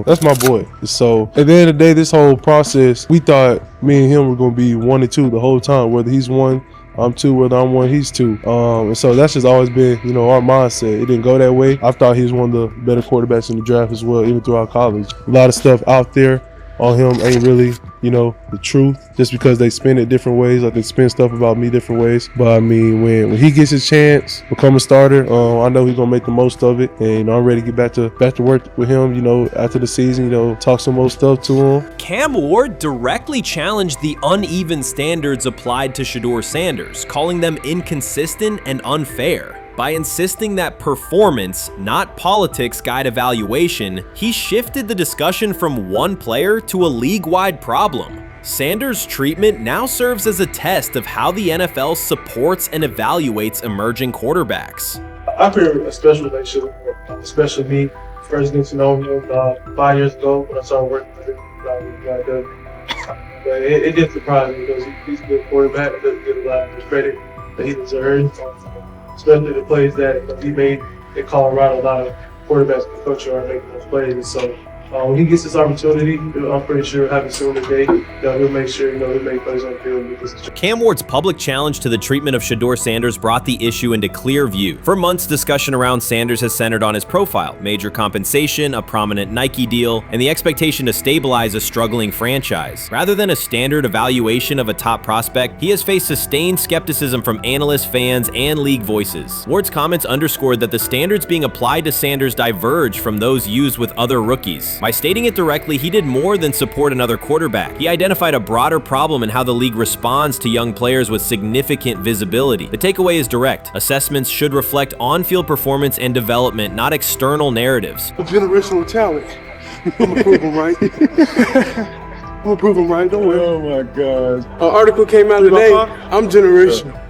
That's my boy. So at the end of the day, this whole process, we thought me and him were going to be 1 and 2 the whole time. Whether he's 1, I'm 2, whether I'm 1, he's 2. And so that's just always been, our mindset. It didn't go that way. I thought he was one of the better quarterbacks in the draft as well, even throughout college. A lot of stuff out there on him ain't really, the truth, just because they spin it different ways. Like they spin stuff about me different ways. But I mean, when he gets his chance, become a starter, I know he's gonna make the most of it. And I'm ready to get back to work with him, after the season, talk some more stuff to him. Cam Ward directly challenged the uneven standards applied to Shedeur Sanders, calling them inconsistent and unfair. By insisting that performance, not politics, guide evaluation, he shifted the discussion from one player to a league-wide problem. Sanders' treatment now serves as a test of how the NFL supports and evaluates emerging quarterbacks. I feel a special relationship with him, especially me. First getting to know him 5 years ago when I started working with him. But it did surprise me because he's a good quarterback. It doesn't get a lot of credit that he deserves. Especially the plays that he made in Colorado. A lot of quarterbacks in the country are making those plays. And so when he gets this opportunity, I'm pretty sure having soon today that he'll make sure he'll make plays on the field. Cam Ward's public challenge to the treatment of Shedeur Sanders brought the issue into clear view. For months, discussion around Sanders has centered on his profile, major compensation, a prominent Nike deal, and the expectation to stabilize a struggling franchise. Rather than a standard evaluation of a top prospect, he has faced sustained skepticism from analysts, fans, and league voices. Ward's comments underscored that the standards being applied to Sanders diverge from those used with other rookies. this. By stating it directly, he did more than support another quarterback. He identified a broader problem in how the league responds to young players with significant visibility. The takeaway is direct. Assessments should reflect on-field performance and development, not external narratives. A generational talent. I'm gonna prove him right. I'm gonna prove him right, don't worry. Oh my God. An article came out today. I'm generational.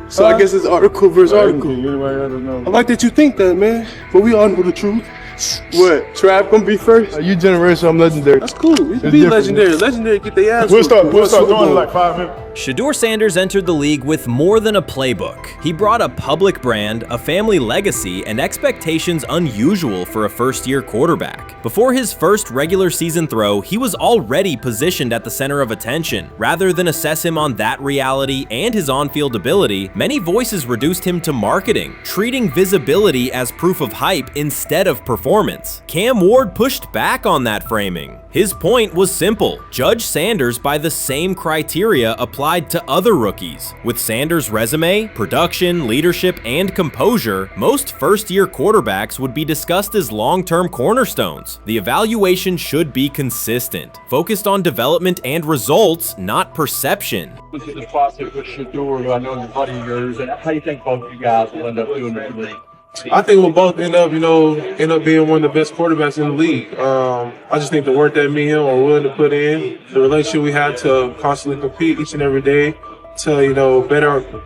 So I guess it's article versus article. I like that you think that, man. But we all know the truth. What? Trav gonna be first? You generational, I'm legendary. That's cool. We can be legendary. Legendary, get their ass. We'll start doing it in like 5 minutes. Shedeur Sanders entered the league with more than a playbook. He brought a public brand, a family legacy, and expectations unusual for a first-year quarterback. Before his first regular season throw, he was already positioned at the center of attention. Rather than assess him on that reality and his on-field ability, many voices reduced him to marketing, treating visibility as proof of hype instead of performance. Cam Ward pushed back on that framing. His point was simple: judge Sanders by the same criteria applied to other rookies. With Sanders' resume, production, leadership, and composure, most first-year quarterbacks would be discussed as long-term cornerstones. The evaluation should be consistent, focused on development and results, not perception. Look at the process with Shedeur, who I know is a buddy of yours, and how do you think both of you guys will end up doing in the league? I think we'll both end up being one of the best quarterbacks in the league. I just think the work that me and him are willing to put in, the relationship we have to constantly compete each and every day, to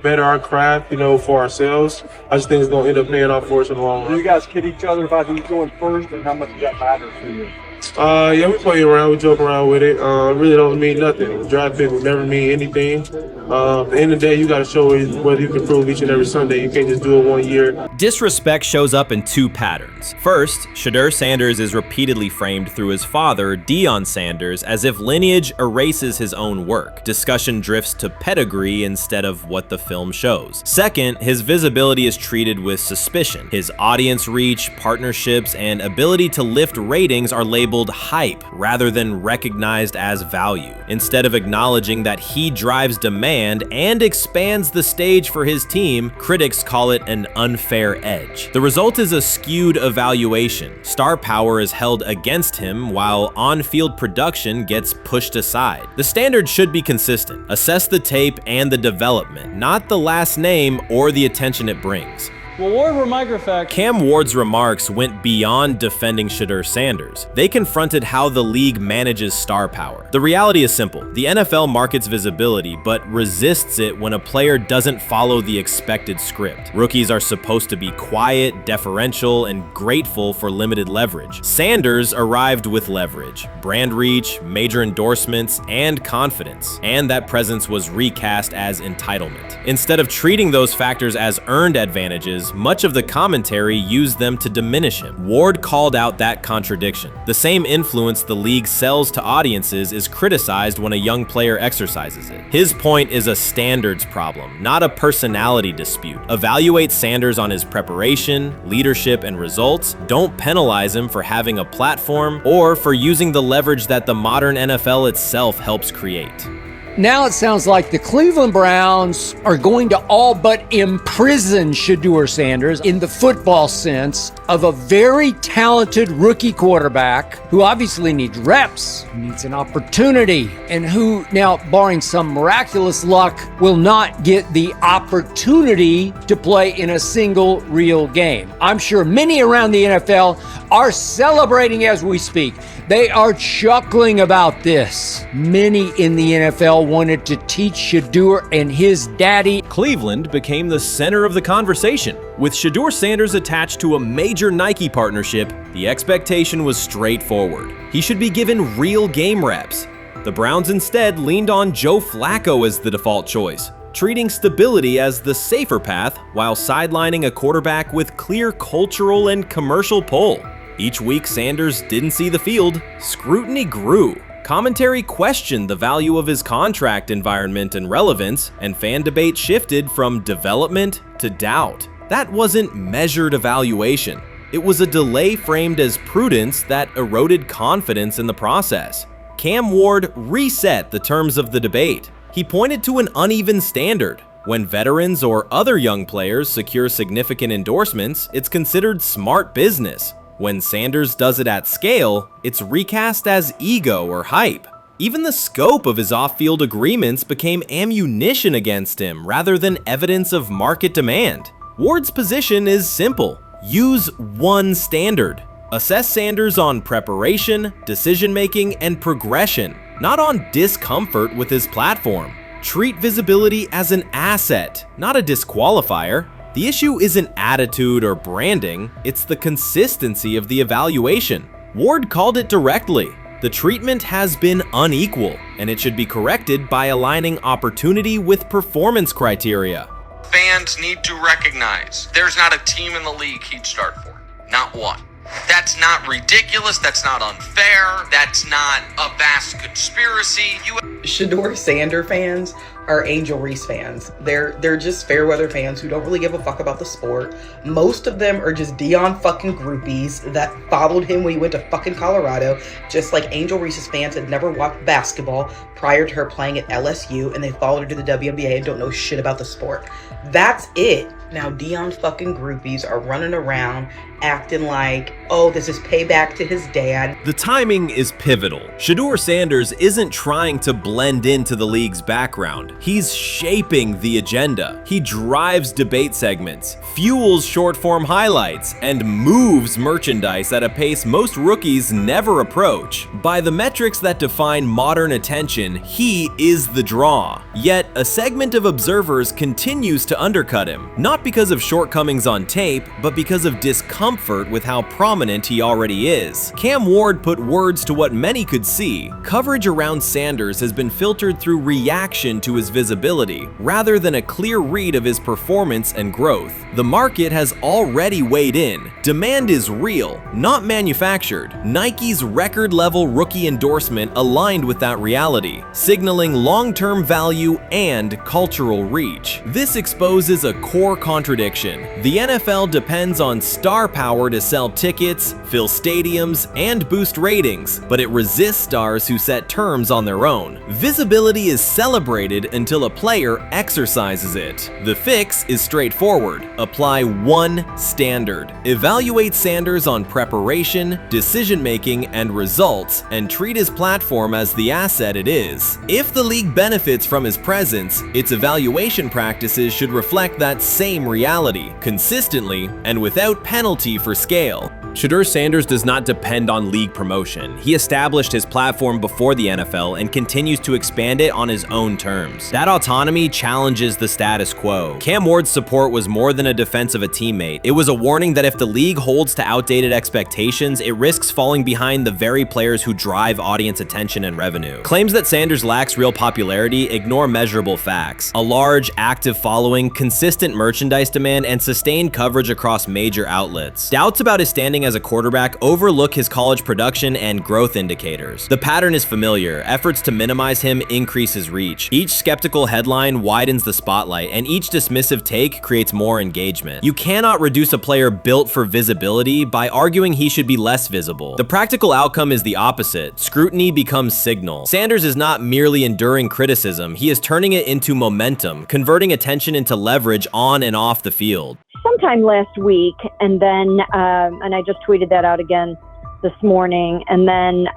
better our craft, for ourselves. I just think it's gonna end up paying off for us in the long run. Do you guys kid each other about who's going first and how much that matters to you? Yeah, we play around, we joke around with it. It really don't mean nothing. The draft pick will never mean anything. At the end of the day, you got to show whether you can prove each and every Sunday. You can't just do it 1 year. Disrespect shows up in two patterns. First, Shedeur Sanders is repeatedly framed through his father, Deion Sanders, as if lineage erases his own work. Discussion drifts to pedigree instead of what the film shows. Second, his visibility is treated with suspicion. His audience reach, partnerships, and ability to lift ratings are labeled hype rather than recognized as value. Instead of acknowledging that he drives demand and expands the stage for his team, critics call it an unfair edge. The result is a skewed evaluation. Star power is held against him while on-field production gets pushed aside. The standard should be consistent. Assess the tape and the development, not the last name or the attention it brings. Well, Ward were microfacts. Cam Ward's remarks went beyond defending Shedeur Sanders. They confronted how the league manages star power. The reality is simple. The NFL markets visibility, but resists it when a player doesn't follow the expected script. Rookies are supposed to be quiet, deferential, and grateful for limited leverage. Sanders arrived with leverage, brand reach, major endorsements, and confidence. And that presence was recast as entitlement. Instead of treating those factors as earned advantages, much of the commentary used them to diminish him. Ward called out that contradiction. The same influence the league sells to audiences is criticized when a young player exercises it. His point is a standards problem, not a personality dispute. Evaluate Sanders on his preparation, leadership, and results. Don't penalize him for having a platform or for using the leverage that the modern NFL itself helps create. Now it sounds like the Cleveland Browns are going to all but imprison Shedeur Sanders in the football sense of a very talented rookie quarterback who obviously needs reps, needs an opportunity, and who now, barring some miraculous luck, will not get the opportunity to play in a single real game. I'm sure many around the NFL are celebrating as we speak. They are chuckling about this. Many in the NFL wanted to teach Shedeur and his daddy. Cleveland became the center of the conversation. With Shedeur Sanders attached to a major Nike partnership, the expectation was straightforward. He should be given real game reps. The Browns instead leaned on Joe Flacco as the default choice, treating stability as the safer path while sidelining a quarterback with clear cultural and commercial pull. Each week Sanders didn't see the field, scrutiny grew. Commentary questioned the value of his contract environment and relevance, and fan debate shifted from development to doubt. That wasn't measured evaluation. It was a delay framed as prudence that eroded confidence in the process. Cam Ward reset the terms of the debate. He pointed to an uneven standard. When veterans or other young players secure significant endorsements, it's considered smart business. When Sanders does it at scale, it's recast as ego or hype. Even the scope of his off-field agreements became ammunition against him rather than evidence of market demand. Ward's position is simple. Use one standard. Assess Sanders on preparation, decision-making, and progression, not on discomfort with his platform. Treat visibility as an asset, not a disqualifier. The issue isn't attitude or branding, it's the consistency of the evaluation. Ward called it directly. The treatment has been unequal, and it should be corrected by aligning opportunity with performance criteria. Fans need to recognize there's not a team in the league he'd start for. Not one. That's not ridiculous, that's not unfair, that's not a vast conspiracy. Shedeur Sander fans are Angel Reese fans. They're just fair weather fans who don't really give a fuck about the sport. Most of them are just Dion fucking groupies that followed him when he went to fucking Colorado, just like Angel Reese's fans had never watched basketball prior to her playing at LSU, and they followed her to the WNBA and don't know shit about the sport. That's it. Now Dion fucking groupies are running around acting like, oh, this is payback to his dad. The timing is pivotal. Shedeur Sanders isn't trying to blend into the league's background. He's shaping the agenda. He drives debate segments, fuels short-form highlights, and moves merchandise at a pace most rookies never approach. By the metrics that define modern attention, he is the draw. Yet, a segment of observers continues to undercut him, not because of shortcomings on tape, but because of discomfort with how prominent he already is. Cam Ward put words to what many could see. Coverage around Sanders has been filtered through reaction to his visibility, rather than a clear read of his performance and growth. The market has already weighed in. Demand is real, not manufactured. Nike's record-level rookie endorsement aligned with that reality, signaling long-term value and cultural reach. This exposes a core contradiction. The NFL depends on star power to sell tickets, fill stadiums, and boost ratings, but it resists stars who set terms on their own. Visibility is celebrated until a player exercises it. The fix is straightforward. Apply one standard. Evaluate Sanders on preparation, decision-making, and results, and treat his platform as the asset it is. If the league benefits from his presence, its evaluation practices should reflect that same reality, consistently and without penalty for scale. Shedeur Sanders does not depend on league promotion. He established his platform before the NFL and continues to expand it on his own terms. That autonomy challenges the status quo. Cam Ward's support was more than a defense of a teammate. It was a warning that if the league holds to outdated expectations, it risks falling behind the very players who drive audience attention and revenue. Claims that Sanders lacks real popularity ignore measurable facts. A large, active following, consistent merchandise demand, and sustained coverage across major outlets. Doubts about his standing as a quarterback overlook his college production and growth indicators. The pattern is familiar. Efforts to minimize him increase his reach. Each skeptical headline widens the spotlight, and each dismissive take creates more engagement. You cannot reduce a player built for visibility by arguing he should be less visible. The practical outcome is the opposite. Scrutiny becomes signal. Sanders is not merely enduring criticism, he is turning it into momentum, converting attention into leverage on and off the field. Sometime last week, and then and I just tweeted that out again this morning, and then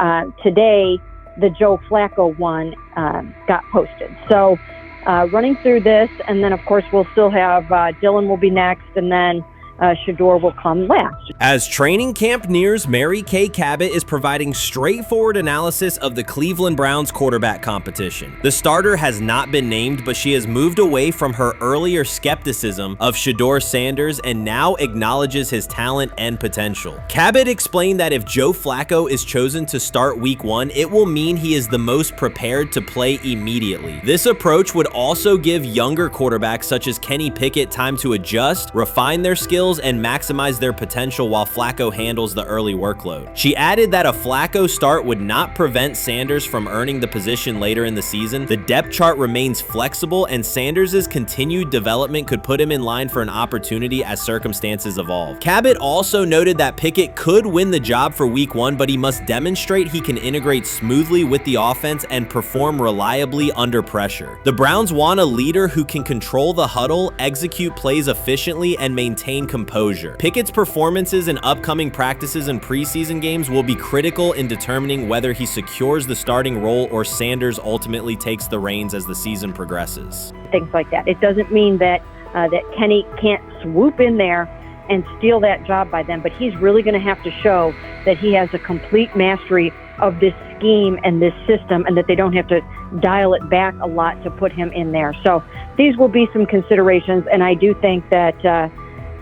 today the Joe Flacco one got posted. So running through this, and then of course we'll still have Dylan will be next, and then Shedeur will come last. As training camp nears, Mary Kay Cabot is providing straightforward analysis of the Cleveland Browns quarterback competition. The starter has not been named, but she has moved away from her earlier skepticism of Shedeur Sanders and now acknowledges his talent and potential. Cabot explained that if Joe Flacco is chosen to start week 1, it will mean he is the most prepared to play immediately. This approach would also give younger quarterbacks such as Kenny Pickett time to adjust, refine their skills, and maximize their potential while Flacco handles the early workload. She added that a Flacco start would not prevent Sanders from earning the position later in the season. The depth chart remains flexible, and Sanders' continued development could put him in line for an opportunity as circumstances evolve. Cabot also noted that Pickett could win the job for week 1, but he must demonstrate he can integrate smoothly with the offense and perform reliably under pressure. The Browns want a leader who can control the huddle, execute plays efficiently, and maintain composure. Pickett's performances in upcoming practices and preseason games will be critical in determining whether he secures the starting role or Sanders ultimately takes the reins as the season progresses. Things like that. It doesn't mean that that Kenny can't swoop in there and steal that job by them, but he's really going to have to show that he has a complete mastery of this scheme and this system, and that they don't have to dial it back a lot to put him in there. So these will be some considerations, and I do think that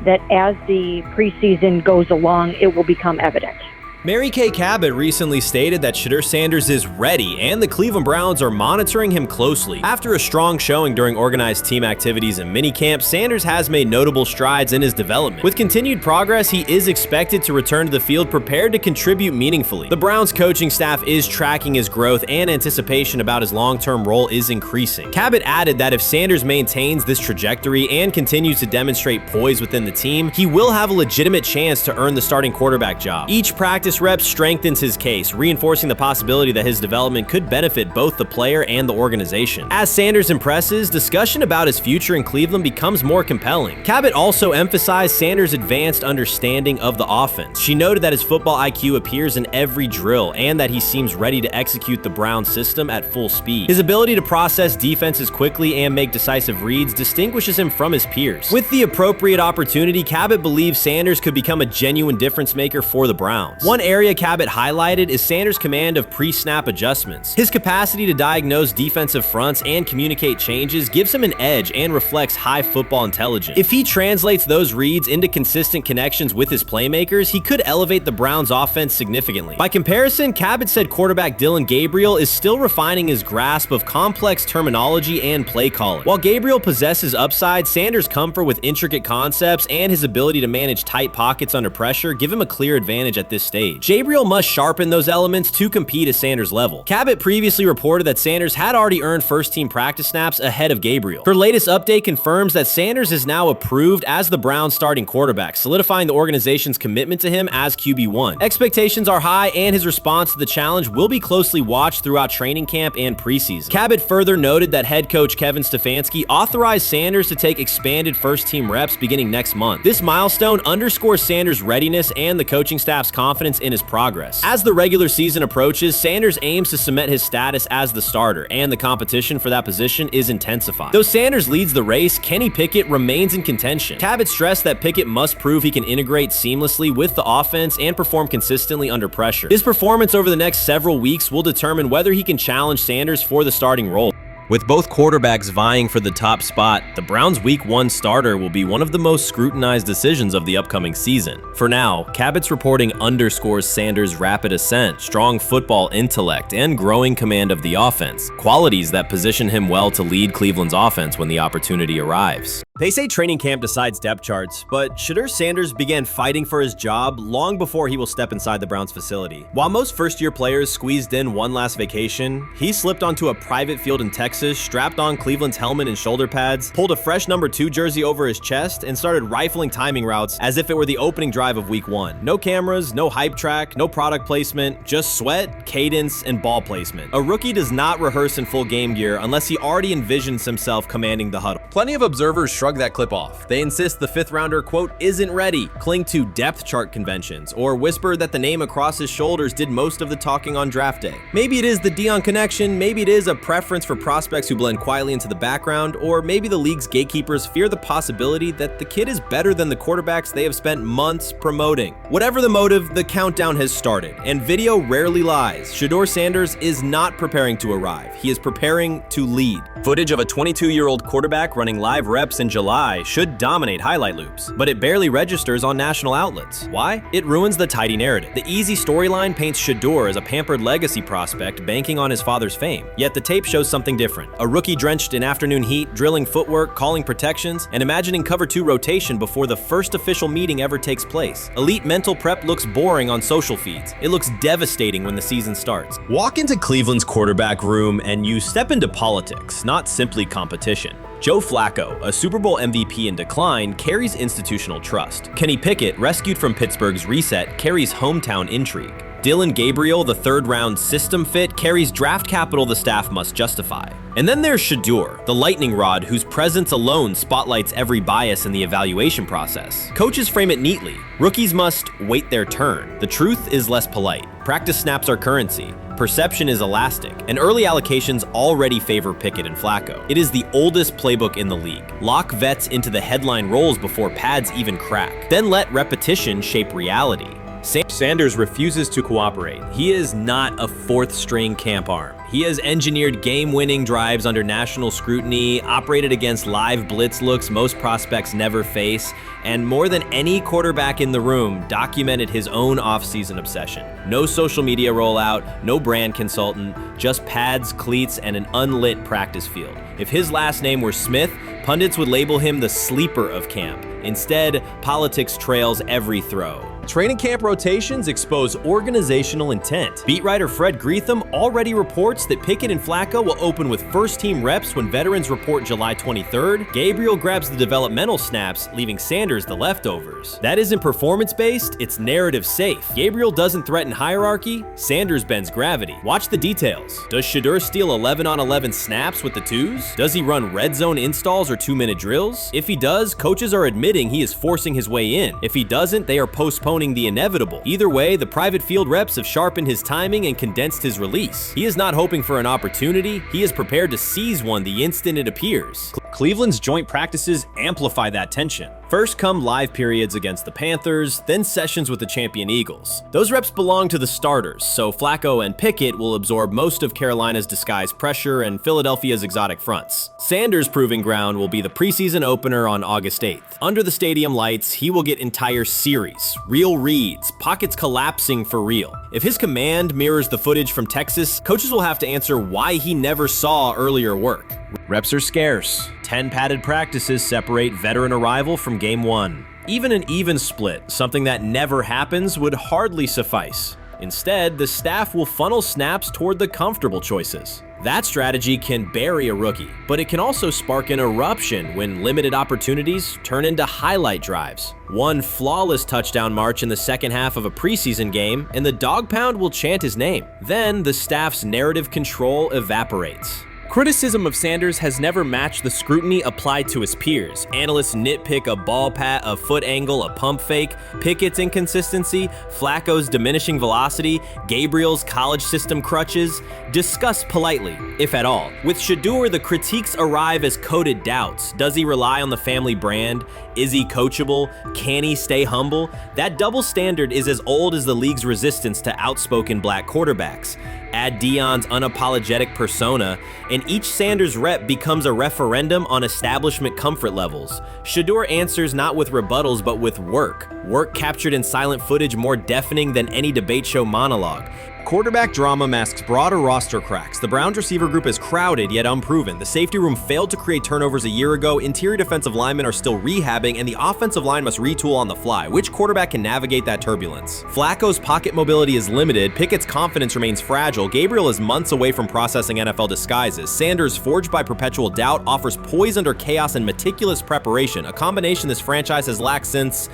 that as the preseason goes along, it will become evident. Mary Kay Cabot recently stated that Shedeur Sanders is ready and the Cleveland Browns are monitoring him closely. After a strong showing during organized team activities and minicamp, Sanders has made notable strides in his development. With continued progress, he is expected to return to the field prepared to contribute meaningfully. The Browns coaching staff is tracking his growth and anticipation about his long-term role is increasing. Cabot added that if Sanders maintains this trajectory and continues to demonstrate poise within the team, he will have a legitimate chance to earn the starting quarterback job. Each practice rep strengthens his case, reinforcing the possibility that his development could benefit both the player and the organization. As Sanders impresses, discussion about his future in Cleveland becomes more compelling. Cabot also emphasized Sanders' advanced understanding of the offense. She noted that his football IQ appears in every drill and that he seems ready to execute the Browns system at full speed. His ability to process defenses quickly and make decisive reads distinguishes him from his peers. With the appropriate opportunity, Cabot believes Sanders could become a genuine difference maker for the Browns. One area Cabot highlighted is Sanders' command of pre-snap adjustments. His capacity to diagnose defensive fronts and communicate changes gives him an edge and reflects high football intelligence. If he translates those reads into consistent connections with his playmakers, he could elevate the Browns' offense significantly. By comparison, Cabot said quarterback Dillon Gabriel is still refining his grasp of complex terminology and play calling. While Gabriel possesses upside, Sanders' comfort with intricate concepts and his ability to manage tight pockets under pressure give him a clear advantage at this stage. Gabriel must sharpen those elements to compete at Sanders' level. Cabot previously reported that Sanders had already earned first-team practice snaps ahead of Gabriel. Her latest update confirms that Sanders is now approved as the Browns' starting quarterback, solidifying the organization's commitment to him as QB1. Expectations are high, and his response to the challenge will be closely watched throughout training camp and preseason. Cabot further noted that head coach Kevin Stefanski authorized Sanders to take expanded first-team reps beginning next month. This milestone underscores Sanders' readiness and the coaching staff's confidence in his progress. As the regular season approaches, Sanders aims to cement his status as the starter, and the competition for that position is intensified. Though Sanders leads the race, Kenny Pickett remains in contention. Cabot stressed that Pickett must prove he can integrate seamlessly with the offense and perform consistently under pressure. His performance over the next several weeks will determine whether he can challenge Sanders for the starting role. With both quarterbacks vying for the top spot, the Browns' Week 1 starter will be one of the most scrutinized decisions of the upcoming season. For now, Cabot's reporting underscores Sanders' rapid ascent, strong football intellect, and growing command of the offense, qualities that position him well to lead Cleveland's offense when the opportunity arrives. They say training camp decides depth charts, but Shedeur Sanders began fighting for his job long before he will step inside the Browns facility. While most first-year players squeezed in one last vacation, he slipped onto a private field in Texas, strapped on Cleveland's helmet and shoulder pads, pulled a fresh number 2 jersey over his chest, and started rifling timing routes as if it were the opening drive of Week 1. No cameras, no hype track, no product placement, just sweat, cadence, and ball placement. A rookie does not rehearse in full game gear unless he already envisions himself commanding the huddle. Plenty of observers shrug that clip off. They insist the 5th rounder, quote, isn't ready, cling to depth chart conventions, or whisper that the name across his shoulders did most of the talking on draft day. Maybe it is the Deion connection, maybe it is a preference for prospects who blend quietly into the background, or maybe the league's gatekeepers fear the possibility that the kid is better than the quarterbacks they have spent months promoting. Whatever the motive, the countdown has started, and video rarely lies. Shedeur Sanders is not preparing to arrive. He is preparing to lead. Footage of a 22-year-old quarterback running live reps in July should dominate highlight loops, but it barely registers on national outlets. Why? It ruins the tidy narrative. The easy storyline paints Shedeur as a pampered legacy prospect banking on his father's fame. Yet the tape shows something different. A rookie drenched in afternoon heat, drilling footwork, calling protections, and imagining cover 2 rotation before the first official meeting ever takes place. Elite mental prep looks boring on social feeds. It looks devastating when the season starts. Walk into Cleveland's quarterback room and you step into politics, not simply competition. Joe Flacco, a Super Bowl MVP in decline, carries institutional trust. Kenny Pickett, rescued from Pittsburgh's reset, carries hometown intrigue. Dillon Gabriel, the third-round system fit, carries draft capital the staff must justify. And then there's Shedeur, the lightning rod whose presence alone spotlights every bias in the evaluation process. Coaches frame it neatly. Rookies must wait their turn. The truth is less polite. Practice snaps are currency. Perception is elastic, and early allocations already favor Pickett and Flacco. It is the oldest playbook in the league. Lock vets into the headline roles before pads even crack. Then let repetition shape reality. Sanders refuses to cooperate. He is not a fourth-string camp arm. He has engineered game-winning drives under national scrutiny, operated against live blitz looks most prospects never face, and more than any quarterback in the room, documented his own offseason obsession. No social media rollout, no brand consultant, just pads, cleats, and an unlit practice field. If his last name were Smith, pundits would label him the sleeper of camp. Instead, politics trails every throw. Training camp rotations expose organizational intent. Beat writer Fred Greetham already reports that Pickett and Flacco will open with first-team reps when veterans report July 23rd. Gabriel grabs the developmental snaps, leaving Sanders the leftovers. That isn't performance-based, it's narrative-safe. Gabriel doesn't threaten hierarchy, Sanders bends gravity. Watch the details. Does Shedeur steal 11-on-11 snaps with the twos? Does he run red zone installs or 2-minute drills? If he does, coaches are admitting he is forcing his way in. If he doesn't, they are postponing the inevitable. Either way, the private field reps have sharpened his timing and condensed his release. He is not hoping for an opportunity, he is prepared to seize one the instant it appears. Cleveland's joint practices amplify that tension. First come live periods against the Panthers, then sessions with the champion Eagles. Those reps belong to the starters, so Flacco and Pickett will absorb most of Carolina's disguised pressure and Philadelphia's exotic fronts. Sanders' proving ground will be the preseason opener on August 8th. Under the stadium lights, he will get entire series, real reads, pockets collapsing for real. If his command mirrors the footage from Texas, coaches will have to answer why he never saw earlier work. Reps are scarce. 10 padded practices separate veteran arrival from game 1. Even an even split, something that never happens, would hardly suffice. Instead, the staff will funnel snaps toward the comfortable choices. That strategy can bury a rookie, but it can also spark an eruption when limited opportunities turn into highlight drives. One flawless touchdown march in the second half of a preseason game, and the dog pound will chant his name. Then the staff's narrative control evaporates. Criticism of Sanders has never matched the scrutiny applied to his peers. Analysts nitpick a ball pat, a foot angle, a pump fake, Pickett's inconsistency, Flacco's diminishing velocity, Gabriel's college system crutches. Discuss politely, if at all. With Shedeur, the critiques arrive as coded doubts. Does he rely on the family brand? Is he coachable? Can he stay humble? That double standard is as old as the league's resistance to outspoken black quarterbacks. Add Deion's unapologetic persona, and each Sanders rep becomes a referendum on establishment comfort levels. Shedeur answers not with rebuttals, but with work. Work captured in silent footage more deafening than any debate show monologue. Quarterback drama masks broader roster cracks. The Browns receiver group is crowded yet unproven. The safety room failed to create turnovers a year ago. Interior defensive linemen are still rehabbing, and the offensive line must retool on the fly. Which quarterback can navigate that turbulence? Flacco's pocket mobility is limited. Pickett's confidence remains fragile. Gabriel is months away from processing NFL disguises. Sanders, forged by perpetual doubt, offers poise under chaos and meticulous preparation, a combination this franchise has lacked since,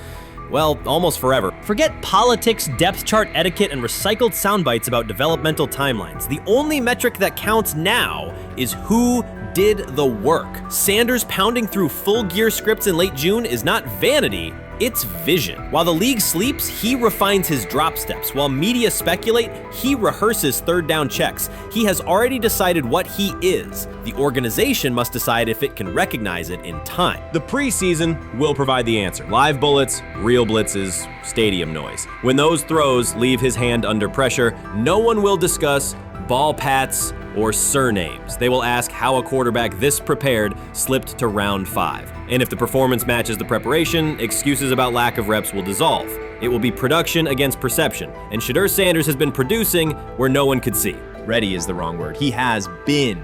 well, almost forever. Forget politics, depth chart etiquette, and recycled sound bites about developmental timelines. The only metric that counts now is who did the work. Sanders pounding through full gear scripts in late June is not vanity, it's vision. While the league sleeps, he refines his drop steps. While media speculate, he rehearses third down checks. He has already decided what he is. The organization must decide if it can recognize it in time. The preseason will provide the answer. Live bullets, real blitzes, stadium noise. When those throws leave his hand under pressure, no one will discuss ball pats or surnames. They will ask how a quarterback this prepared slipped to round 5. And if the performance matches the preparation, excuses about lack of reps will dissolve. It will be production against perception, and Shedeur Sanders has been producing where no one could see. Ready is the wrong word. He has been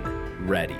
ready.